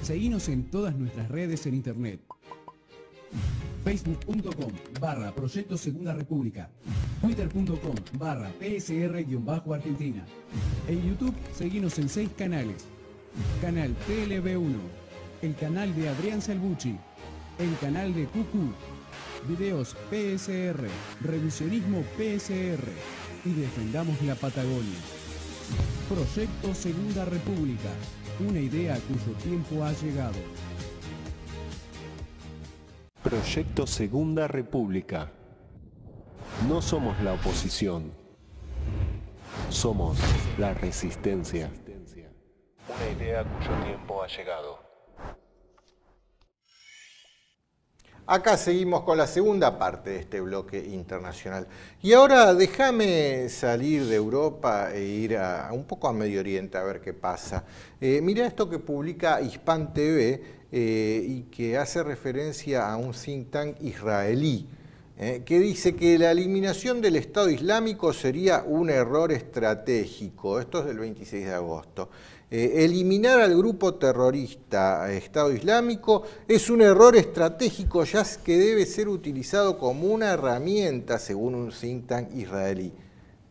Seguinos en todas nuestras redes en internet. Facebook.com/Proyecto Segunda República, Twitter.com/PSR-Argentina. En YouTube seguinos en 6 canales. Canal TLB1, el canal de Adrián Salvucci, el canal de QQ, videos PSR, revisionismo PSR y defendamos la Patagonia. Proyecto Segunda República, una idea cuyo tiempo ha llegado. Proyecto Segunda República. No somos la oposición. Somos la resistencia. Una idea cuyo tiempo ha llegado. Acá seguimos con la segunda parte de este bloque internacional. Y ahora déjame salir de Europa e ir un poco a Medio Oriente a ver qué pasa. Mira esto que publica Hispan TV y que hace referencia a un think tank israelí que dice que la eliminación del Estado Islámico sería un error estratégico. Esto es del 26 de agosto. Eliminar al grupo terrorista Estado Islámico es un error estratégico ya que debe ser utilizado como una herramienta, según un think tank israelí.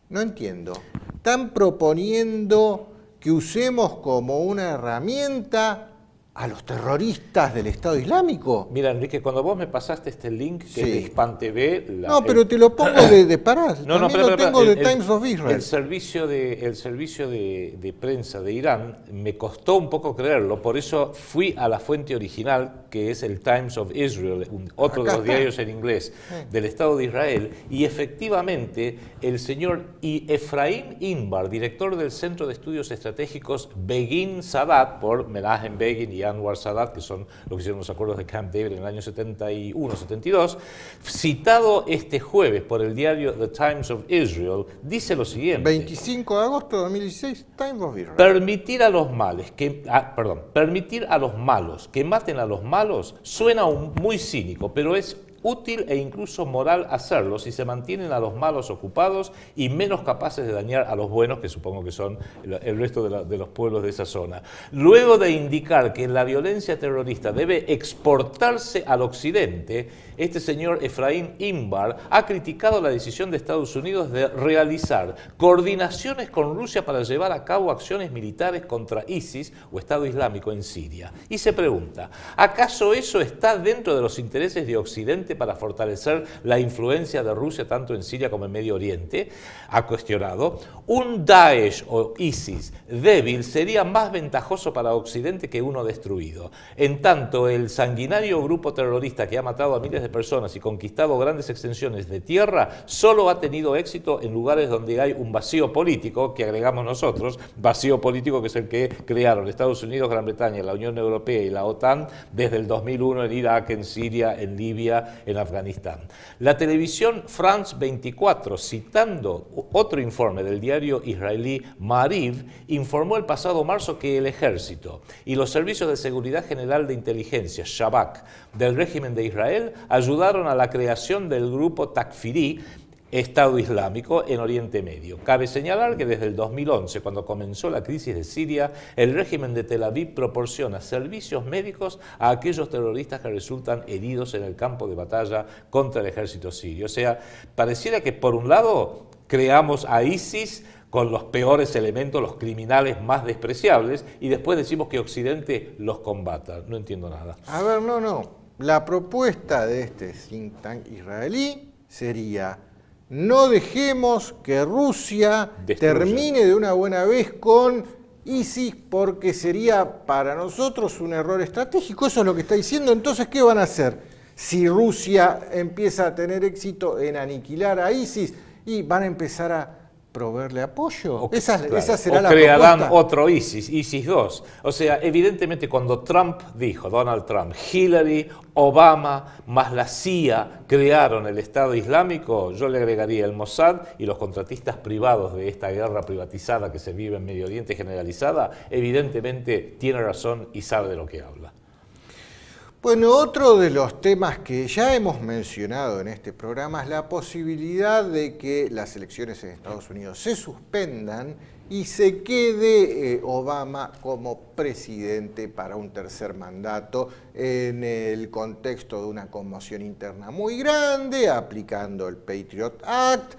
No entiendo. ¿Están proponiendo que usemos como una herramienta a los terroristas del Estado Islámico? Mira, Enrique, cuando vos me pasaste este link que Sí. es de Hispan TV... No, pero te lo pongo de pará. También lo tengo de Times of Israel. El servicio de prensa de Irán me costó un poco creerlo, por eso fui a la fuente original, que es el Times of Israel, otro de los diarios en inglés del Estado de Israel, y efectivamente el señor Efraín Inbar, director del Centro de Estudios Estratégicos Begin Sadat, por Menachem Begin y Anwar Sadat, que son los que hicieron los acuerdos de Camp David en el año 71-72, citado este jueves por el diario The Times of Israel, dice lo siguiente. 25 de agosto de 2016, Times of Israel. Permitir a los malos que maten a los malos suena muy cínico, pero es útil e incluso moral hacerlo si se mantienen a los malos ocupados y menos capaces de dañar a los buenos, que supongo que son el resto de los pueblos de esa zona. Luego de indicar que la violencia terrorista debe exportarse al occidente, este señor Efraín Inbar ha criticado la decisión de Estados Unidos de realizar coordinaciones con Rusia para llevar a cabo acciones militares contra ISIS o Estado Islámico en Siria. Y se pregunta, ¿acaso eso está dentro de los intereses de Occidente para fortalecer la influencia de Rusia tanto en Siria como en Medio Oriente? Ha cuestionado. Un Daesh o ISIS débil sería más ventajoso para Occidente que uno destruido. En tanto, el sanguinario grupo terrorista que ha matado a miles de personas y conquistado grandes extensiones de tierra solo ha tenido éxito en lugares donde hay un vacío político, que agregamos nosotros, vacío político que es el que crearon Estados Unidos, Gran Bretaña, la Unión Europea y la OTAN desde el 2001 en Irak, en Siria, en Libia, en Afganistán. La televisión France 24, citando otro informe del diario israelí Maariv, informó el pasado marzo que el ejército y los servicios de seguridad general de inteligencia, Shabak, del régimen de Israel, ayudaron a la creación del grupo Takfiri, Estado Islámico, en Oriente Medio. Cabe señalar que desde el 2011, cuando comenzó la crisis de Siria, el régimen de Tel Aviv proporciona servicios médicos a aquellos terroristas que resultan heridos en el campo de batalla contra el ejército sirio. O sea, pareciera que por un lado creamos a ISIS con los peores elementos, los criminales más despreciables, y después decimos que Occidente los combata. No entiendo nada. A ver, no. La propuesta de este think tank israelí sería: no dejemos que Rusia termine de una buena vez con ISIS, porque sería para nosotros un error estratégico. Eso es lo que está diciendo. Entonces, ¿qué van a hacer si Rusia empieza a tener éxito en aniquilar a ISIS? Y van a empezar a proveerle apoyo. Esa será la propuesta. Crearán otro ISIS, ISIS 2. O sea, evidentemente cuando Trump dijo, Donald Trump, Hillary, Obama, más la CIA crearon el Estado Islámico, yo le agregaría el Mossad y los contratistas privados de esta guerra privatizada que se vive en Medio Oriente generalizada, evidentemente tiene razón y sabe de lo que habla. Bueno, otro de los temas que ya hemos mencionado en este programa es la posibilidad de que las elecciones en Estados Unidos se suspendan y se quede Obama como presidente para un tercer mandato en el contexto de una conmoción interna muy grande, aplicando el Patriot Act,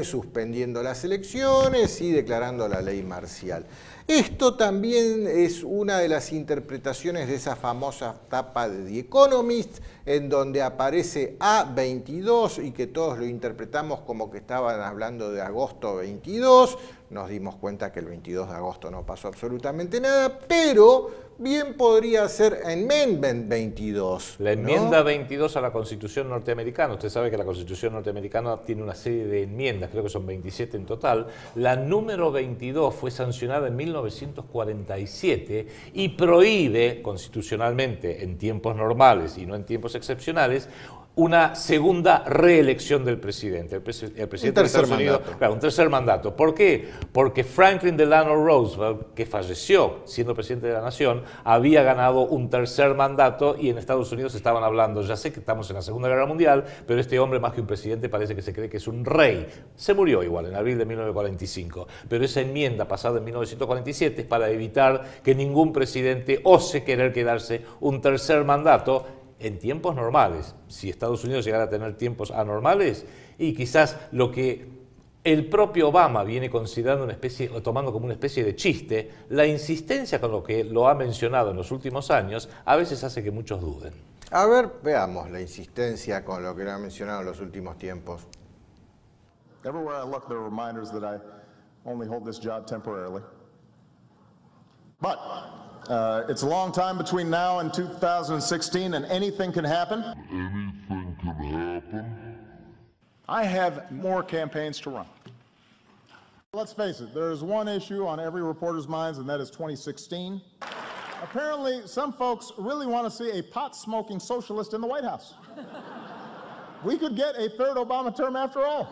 suspendiendo las elecciones y declarando la ley marcial. Esto también es una de las interpretaciones de esa famosa tapa de The Economist, en donde aparece A22 y que todos lo interpretamos como que estaban hablando de agosto 22. Nos dimos cuenta que el 22 de agosto no pasó absolutamente nada, pero bien podría ser Amendment 22. La enmienda 22 a la Constitución norteamericana. Usted sabe que la Constitución norteamericana tiene una serie de enmiendas, creo que son 27 en total. La número 22 fue sancionada en 1947 y prohíbe constitucionalmente, en tiempos normales y no en tiempos excepcionales, una segunda reelección del presidente. El presidente de Estados Unidos, claro, un tercer mandato. ¿Por qué? Porque Franklin Delano Roosevelt, que falleció siendo presidente de la nación, había ganado un tercer mandato y en Estados Unidos estaban hablando, ya sé que estamos en la Segunda Guerra Mundial, pero este hombre más que un presidente parece que se cree que es un rey. Se murió igual en abril de 1945, pero esa enmienda pasada en 1947 es para evitar que ningún presidente ose querer quedarse un tercer mandato en tiempos normales. Si Estados Unidos llegara a tener tiempos anormales, y quizás lo que el propio Obama viene considerando una especie, o tomando como una especie de chiste, la insistencia con lo que lo ha mencionado en los últimos años, a veces hace que muchos duden. A ver, veamos la insistencia con lo que lo ha mencionado en los últimos tiempos. Everywhere I look, there are reminders that I only hold this job temporarily. But it's a long time between now and 2016, and anything can happen. Anything can happen. I have more campaigns to run. Let's face it, there is one issue on every reporter's minds, and that is 2016. Apparently, some folks really want to see a pot-smoking socialist in the White House. We could get a third Obama term after all.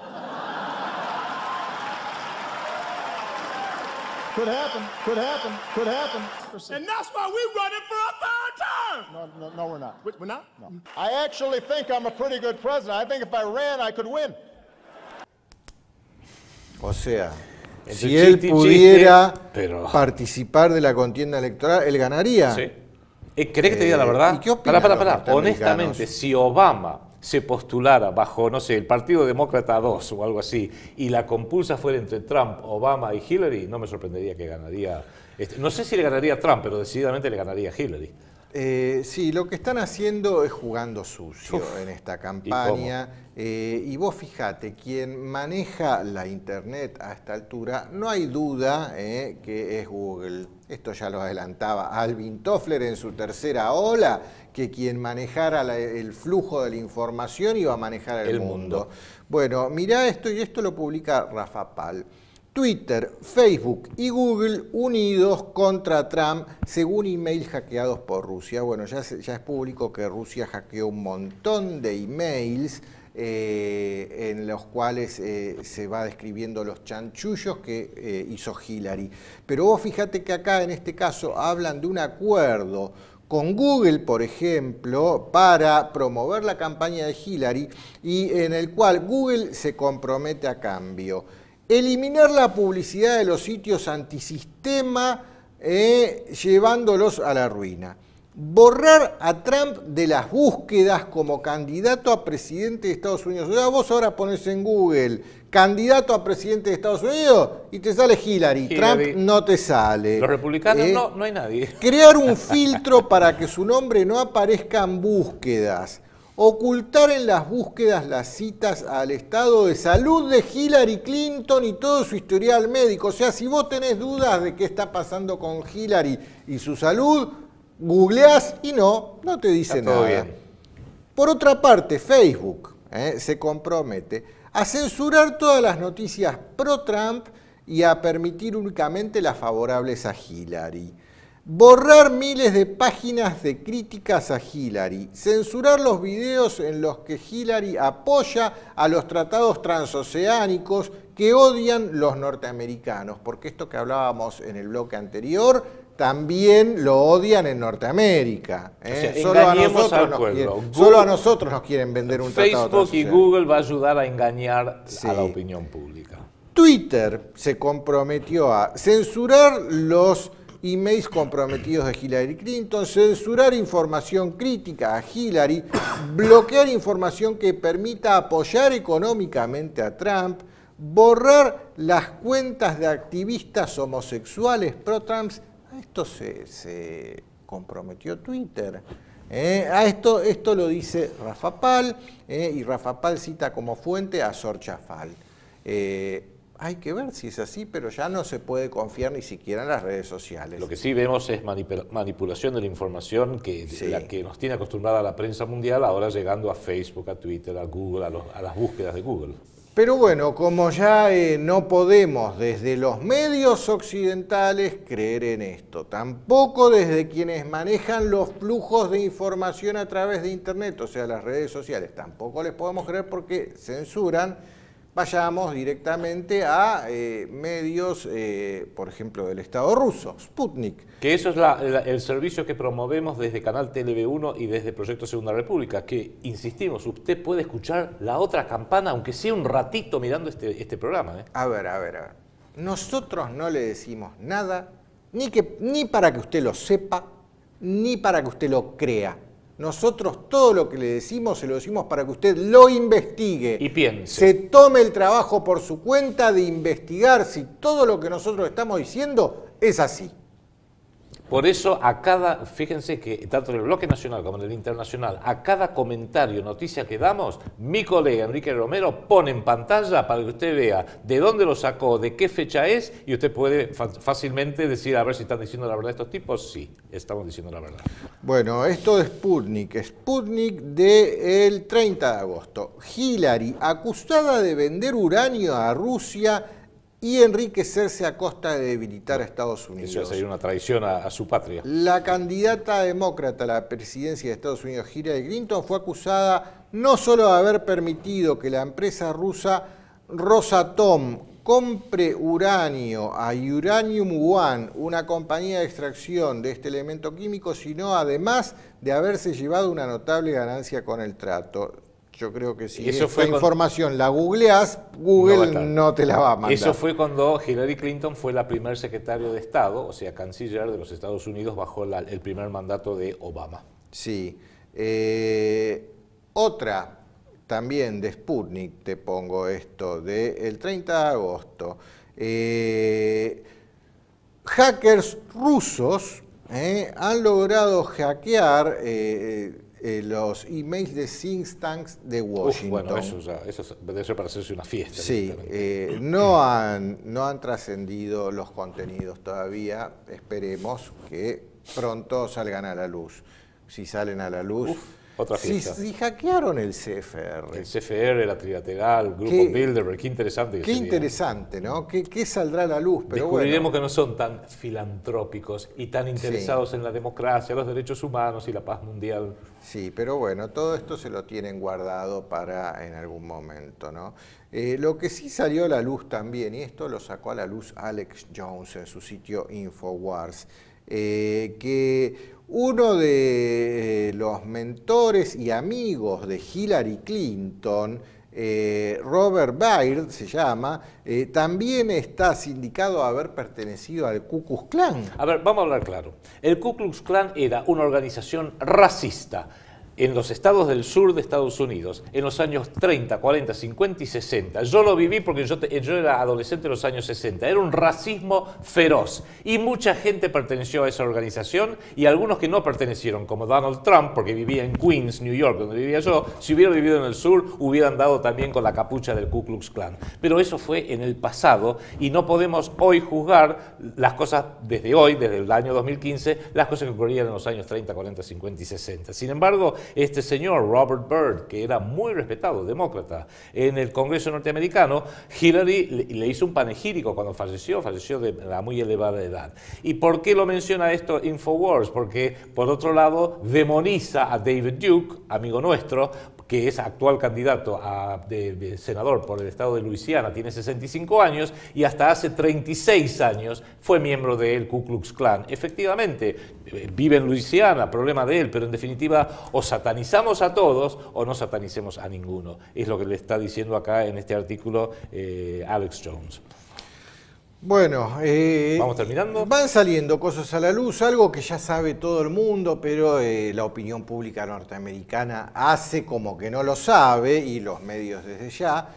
Could happen, could happen, could happen. And that's why we're running for a third term. No, we're not. We're not? No. I actually think I'm a pretty good president. I think if I ran, I could win. O sea, Entre si él chiste y pudiera chiste, pero- participar de la contienda electoral, él ganaría. ¿Sí? ¿Querés que te diga la verdad? ¿Y qué opinan Pará. los norteamericanos? Honestamente, si Obama se postulara bajo, no sé, el Partido Demócrata 2 o algo así, y la compulsa fuera entre Trump, Obama y Hillary, no me sorprendería que ganaría. No sé si le ganaría a Trump, pero decididamente le ganaría a Hillary. Sí, lo que están haciendo es jugando sucio en esta campaña. Y vos fijate, quien maneja la Internet a esta altura, no hay duda que es Google. Esto ya lo adelantaba Alvin Toffler en su tercera ola, que quien manejara el flujo de la información iba a manejar el mundo. Bueno, mirá esto, y esto lo publica Rafa Pal. Twitter, Facebook y Google unidos contra Trump según emails hackeados por Rusia. Bueno, ya es público que Rusia hackeó un montón de emails en los cuales se va describiendo los chanchullos que hizo Hillary. Pero vos fíjate que acá en este caso hablan de un acuerdo con Google, por ejemplo, para promover la campaña de Hillary y en el cual Google se compromete a cambio. Eliminar la publicidad de los sitios antisistema, llevándolos a la ruina. Borrar a Trump de las búsquedas como candidato a presidente de Estados Unidos. O sea, vos ahora pones en Google candidato a presidente de Estados Unidos y te sale Hillary. Trump no te sale. Los republicanos no hay nadie. Crear un filtro para que su nombre no aparezca en búsquedas. Ocultar en las búsquedas las citas al estado de salud de Hillary Clinton y todo su historial médico. O sea, si vos tenés dudas de qué está pasando con Hillary y su salud, googleás y no te dice Está todo nada. bien. Por otra parte, Facebook se compromete a censurar todas las noticias pro-Trump y a permitir únicamente las favorables a Hillary. Borrar miles de páginas de críticas a Hillary, censurar los videos en los que Hillary apoya a los tratados transoceánicos que odian los norteamericanos, porque esto que hablábamos en el bloque anterior también lo odian en Norteamérica. O sea, solo a nosotros nos quieren vender un tratado Facebook y transoceánico. Google va a ayudar a engañar a la opinión pública. Twitter se comprometió a censurar los emails comprometidos de Hillary Clinton, censurar información crítica a Hillary, bloquear información que permita apoyar económicamente a Trump, borrar las cuentas de activistas homosexuales pro-Trump. A esto se comprometió Twitter. Esto lo dice Rafa Pal, y Rafa Pal cita como fuente a Sor Chafal. Hay que ver si es así, pero ya no se puede confiar ni siquiera en las redes sociales. Lo que sí vemos es manipulación de la información, la que nos tiene acostumbrada la prensa mundial, ahora llegando a Facebook, a Twitter, a Google, a las búsquedas de Google. Pero bueno, como ya no podemos desde los medios occidentales creer en esto, tampoco desde quienes manejan los flujos de información a través de Internet, o sea, las redes sociales, tampoco les podemos creer porque censuran. Vayamos directamente a medios, por ejemplo, del Estado ruso, Sputnik. Que eso es el servicio que promovemos desde Canal TV1 y desde Proyecto Segunda República, que, insistimos, usted puede escuchar la otra campana, aunque sea un ratito mirando este programa. A ver. Nosotros no le decimos nada, ni para que usted lo sepa, ni para que usted lo crea. Nosotros todo lo que le decimos, se lo decimos para que usted lo investigue. Y piense. Se tome el trabajo por su cuenta de investigar si todo lo que nosotros estamos diciendo es así. Por eso, fíjense que tanto en el bloque nacional como en el internacional, a cada comentario, noticia que damos, mi colega Enrique Romero pone en pantalla para que usted vea de dónde lo sacó, de qué fecha es, y usted puede fácilmente decir, a ver si están diciendo la verdad estos tipos. Sí, estamos diciendo la verdad. Bueno, esto de Sputnik del 30 de agosto. Hillary, acusada de vender uranio a Rusia y enriquecerse a costa de debilitar a Estados Unidos. Eso sería una traición a su patria. La candidata demócrata a la presidencia de Estados Unidos, Hillary Clinton, fue acusada no solo de haber permitido que la empresa rusa Rosatom compre uranio a Uranium One, una compañía de extracción de este elemento químico, sino además de haberse llevado una notable ganancia con el trato. Yo creo que si esta información la googleás, Google no te la va a mandar. Eso fue cuando Hillary Clinton fue la primer secretario de Estado, o sea, canciller de los Estados Unidos bajo el primer mandato de Obama. Sí. Otra, también de Sputnik, te pongo esto, del 30 de agosto. Hackers rusos han logrado hackear los emails de think tanks de Washington. Bueno, eso debe ser para hacerse una fiesta. Sí, no han trascendido los contenidos todavía. Esperemos que pronto salgan a la luz. Si salen a la luz... Otra fiesta. Si hackearon el CFR. El CFR, la Trilateral, Grupo Bilderberg, qué interesante. Qué interesante, ¿no? ¿Qué saldrá a la luz? Pero descubriremos que no son tan filantrópicos y tan interesados en la democracia, los derechos humanos y la paz mundial. Sí, pero bueno, todo esto se lo tienen guardado para en algún momento, ¿no? Lo que sí salió a la luz también, y esto lo sacó a la luz Alex Jones en su sitio Infowars, que uno de los mentores y amigos de Hillary Clinton, Robert Byrd se llama, también está sindicado a haber pertenecido al Ku Klux Klan. A ver, vamos a hablar claro. El Ku Klux Klan era una organización racista en los estados del sur de Estados Unidos, en los años 30, 40, 50 y 60. Yo lo viví porque yo era adolescente en los años 60. Era un racismo feroz y mucha gente perteneció a esa organización y algunos que no pertenecieron, como Donald Trump, porque vivía en Queens, New York, donde vivía yo, si hubiera vivido en el sur, hubieran dado también con la capucha del Ku Klux Klan. Pero eso fue en el pasado y no podemos hoy juzgar las cosas desde hoy, desde el año 2015, las cosas que ocurrían en los años 30, 40, 50 y 60. Sin embargo, este señor Robert Byrd, que era muy respetado, demócrata, en el Congreso norteamericano, Hillary le hizo un panegírico cuando falleció de la muy elevada edad. ¿Y por qué lo menciona esto Infowars? Porque, por otro lado, demoniza a David Duke, amigo nuestro, que es actual candidato de senador por el estado de Luisiana, tiene 65 años y hasta hace 36 años fue miembro del Ku Klux Klan. Efectivamente, vive en Luisiana, problema de él, pero en definitiva o satanizamos a todos o no satanicemos a ninguno. Es lo que le está diciendo acá en este artículo Alex Jones. Bueno, ¿vamos terminando? Van saliendo cosas a la luz, algo que ya sabe todo el mundo, pero la opinión pública norteamericana hace como que no lo sabe, y los medios desde ya.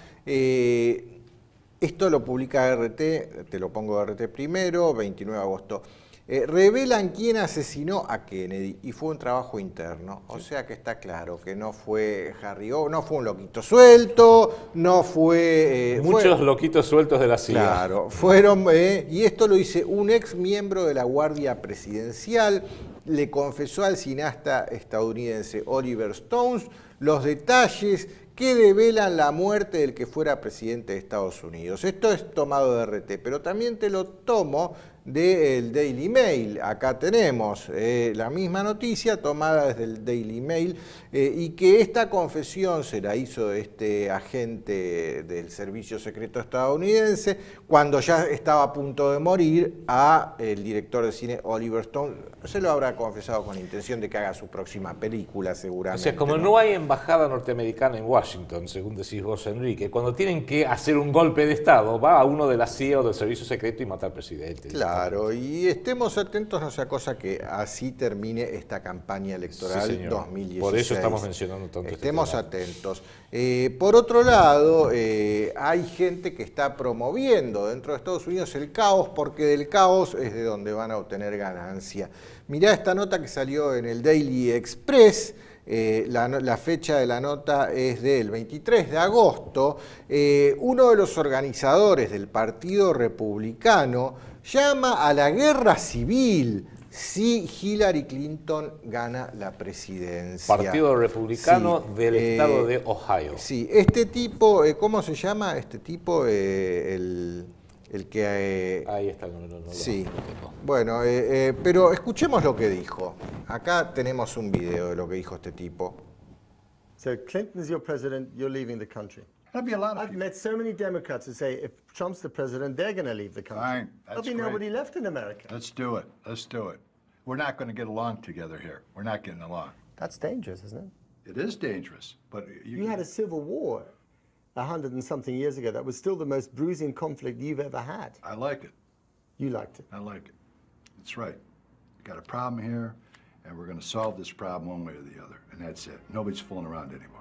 Esto lo publica RT, te lo pongo RT primero, 29 de agosto. Revelan quién asesinó a Kennedy y fue un trabajo interno, o sea que está claro que no fue Harry O, no fue un loquito suelto, no fue... Muchos loquitos sueltos de la CIA. Claro, fueron, y esto lo dice un ex miembro de la Guardia Presidencial, le confesó al cineasta estadounidense Oliver Stone los detalles que develan la muerte del que fuera presidente de Estados Unidos. Esto es tomado de RT, pero también te lo tomo del Daily Mail. Acá tenemos la misma noticia tomada desde el Daily Mail y que esta confesión se la hizo este agente del Servicio Secreto estadounidense cuando ya estaba a punto de morir a el director de cine Oliver Stone. Se lo habrá confesado con intención de que haga su próxima película seguramente. O sea, como no hay embajada norteamericana en Washington, según decís vos, Enrique, cuando tienen que hacer un golpe de Estado, va a uno de la CIA o del Servicio Secreto y mata al presidente. Claro, y estemos atentos, no sea cosa que así termine esta campaña electoral 2016. Por eso estamos mencionando tanto Estemos atentos. Por otro lado, hay gente que está promoviendo dentro de Estados Unidos el caos, porque del caos es de donde van a obtener ganancia. Mirá esta nota que salió en el Daily Express. La fecha de la nota es del 23 de agosto. Uno de los organizadores del Partido Republicano llama a la guerra civil si Hillary Clinton gana la presidencia. Partido Republicano del estado de Ohio. Sí, este tipo, ¿cómo se llama? Este tipo, el El que... Ahí está, no, sí. Bueno, pero escuchemos lo que dijo. Acá tenemos un video de lo que dijo este tipo. So Clinton's your president, you're leaving the country. That'd be a lot of I've people. met so many Democrats who say if Trump's the president, they're going to leave the country. Fine, There'll that's be great. nobody left in America. Let's do it. Let's do it. We're not going to get along together here. We're not getting along. That's dangerous, isn't it? It is dangerous, but You had a civil war 100 and something years ago. That was still the most bruising conflict you've ever had. I like it. You liked it. I like it. That's right. We got a problem here, and we're going to solve this problem one way or the other, and that's it. Nobody's fooling around anymore.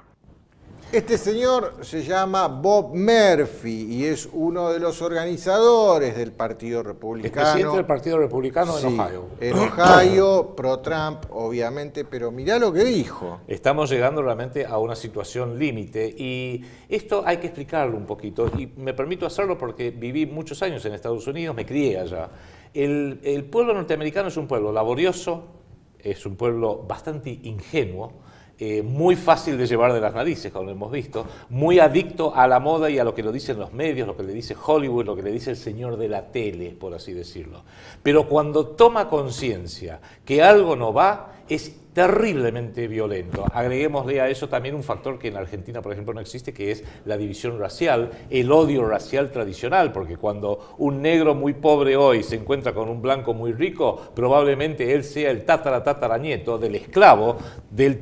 Este señor se llama Bob Murphy y es uno de los organizadores del Partido Republicano. Es presidente del Partido Republicano en Sí, Ohio. En Ohio, pro-Trump, obviamente, pero mirá lo que dijo. Estamos llegando realmente a una situación límite y esto hay que explicarlo un poquito y me permito hacerlo porque viví muchos años en Estados Unidos, me crié allá. El pueblo norteamericano es un pueblo laborioso, es un pueblo bastante ingenuo, muy fácil de llevar de las narices, como lo hemos visto, muy adicto a la moda y a lo que lo dicen los medios, lo que le dice Hollywood, lo que le dice el señor de la tele, por así decirlo. Pero cuando toma conciencia que algo no va, es terriblemente violento. Agreguémosle a eso también un factor que en Argentina, por ejemplo, no existe, que es la división racial, el odio racial tradicional, porque cuando un negro muy pobre hoy se encuentra con un blanco muy rico, probablemente él sea el tataranieto del esclavo, del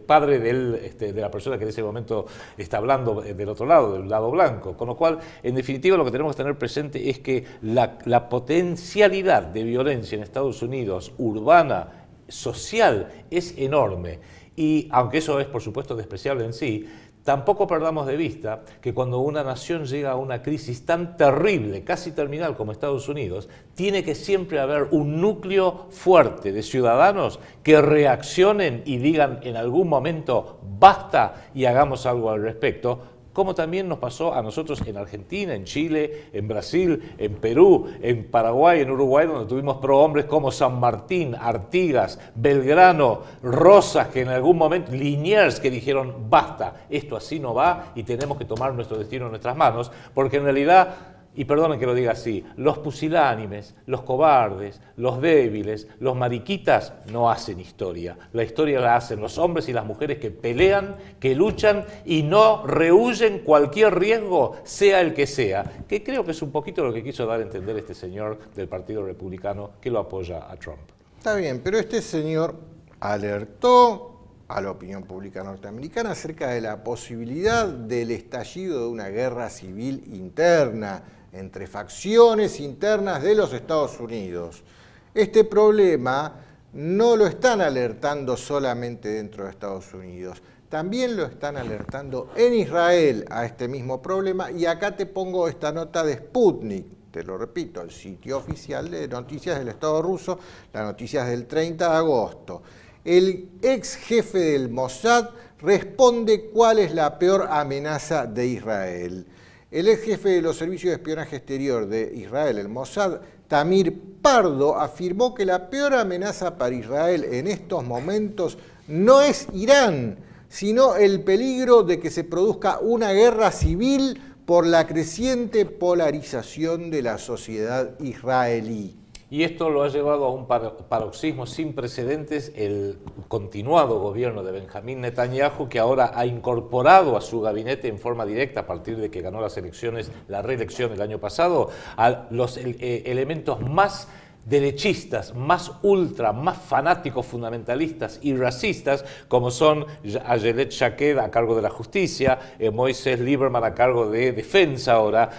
padre de la persona que en ese momento está hablando del otro lado, del lado blanco. Con lo cual, en definitiva, lo que tenemos que tener presente es que la potencialidad de violencia en Estados Unidos, urbana, social, es enorme. Y aunque eso es, por supuesto, despreciable en sí, tampoco perdamos de vista que cuando una nación llega a una crisis tan terrible, casi terminal como Estados Unidos, tiene que siempre haber un núcleo fuerte de ciudadanos que reaccionen y digan en algún momento basta y hagamos algo al respecto, como también nos pasó a nosotros en Argentina, en Chile, en Brasil, en Perú, en Paraguay, en Uruguay, donde tuvimos prohombres como San Martín, Artigas, Belgrano, Rosas, que en algún momento, Liniers, que dijeron basta, esto así no va y tenemos que tomar nuestro destino en nuestras manos, porque en realidad, y perdonen que lo diga así, los pusilánimes, los cobardes, los débiles, los mariquitas no hacen historia. La historia la hacen los hombres y las mujeres que pelean, que luchan y no rehuyen cualquier riesgo, sea el que sea. Que creo que es un poquito lo que quiso dar a entender este señor del Partido Republicano que lo apoya a Trump. Está bien, pero este señor alertó a la opinión pública norteamericana acerca de la posibilidad del estallido de una guerra civil interna entre facciones internas de los Estados Unidos. Este problema no lo están alertando solamente dentro de Estados Unidos, también lo están alertando en Israel a este mismo problema, y acá te pongo esta nota de Sputnik, te lo repito, el sitio oficial de noticias del Estado ruso, las noticias del 30 de agosto. El ex jefe del Mossad responde cuál es la peor amenaza de Israel. El ex jefe de los servicios de espionaje exterior de Israel, el Mossad, Tamir Pardo, afirmó que la peor amenaza para Israel en estos momentos no es Irán, sino el peligro de que se produzca una guerra civil por la creciente polarización de la sociedad israelí. Y esto lo ha llevado a un paroxismo sin precedentes el continuado gobierno de Benjamín Netanyahu, que ahora ha incorporado a su gabinete en forma directa, a partir de que ganó las elecciones, la reelección el año pasado, a los elementos más derechistas, más ultra, más fanáticos, fundamentalistas y racistas, como son Ayelet Shaked a cargo de la justicia, Moisés Lieberman a cargo de defensa ahora,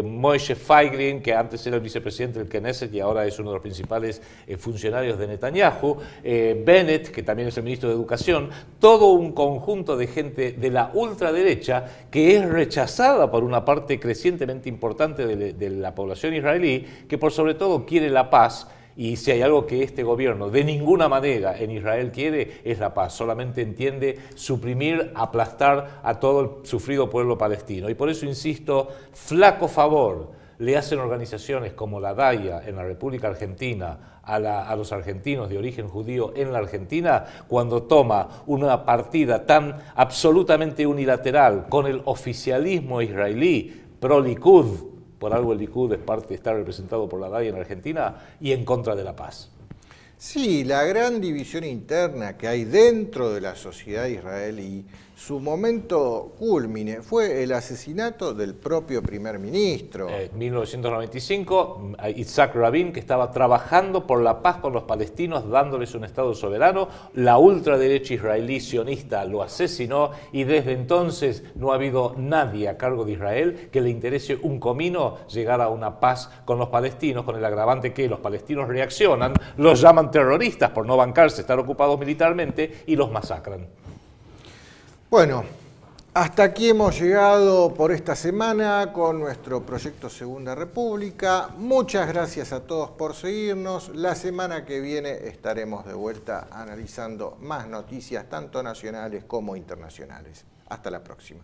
Moshe Feiglin, que antes era el vicepresidente del Knesset y ahora es uno de los principales funcionarios de Netanyahu, Bennett, que también es el ministro de Educación, todo un conjunto de gente de la ultraderecha que es rechazada por una parte crecientemente importante de la población israelí, que por sobre todo quiere la paz, y si hay algo que este gobierno de ninguna manera en Israel quiere es la paz, solamente entiende suprimir, aplastar a todo el sufrido pueblo palestino. Y por eso insisto, flaco favor le hacen organizaciones como la DAIA en la República Argentina a los argentinos de origen judío en la Argentina, cuando toma una partida tan absolutamente unilateral con el oficialismo israelí pro-Likud, por algo el Likud está representado por la DAI en Argentina, y en contra de la paz. Sí, la gran división interna que hay dentro de la sociedad israelí, su momento cúlmine fue el asesinato del propio primer ministro. En 1995, Yitzhak Rabin, que estaba trabajando por la paz con los palestinos, dándoles un Estado soberano, la ultraderecha israelí sionista lo asesinó y desde entonces no ha habido nadie a cargo de Israel que le interese un comino llegar a una paz con los palestinos, con el agravante que los palestinos reaccionan, los llaman terroristas por no bancarse, estar ocupados militarmente y los masacran. Bueno, hasta aquí hemos llegado por esta semana con nuestro proyecto Segunda República. Muchas gracias a todos por seguirnos. La semana que viene estaremos de vuelta analizando más noticias, tanto nacionales como internacionales. Hasta la próxima.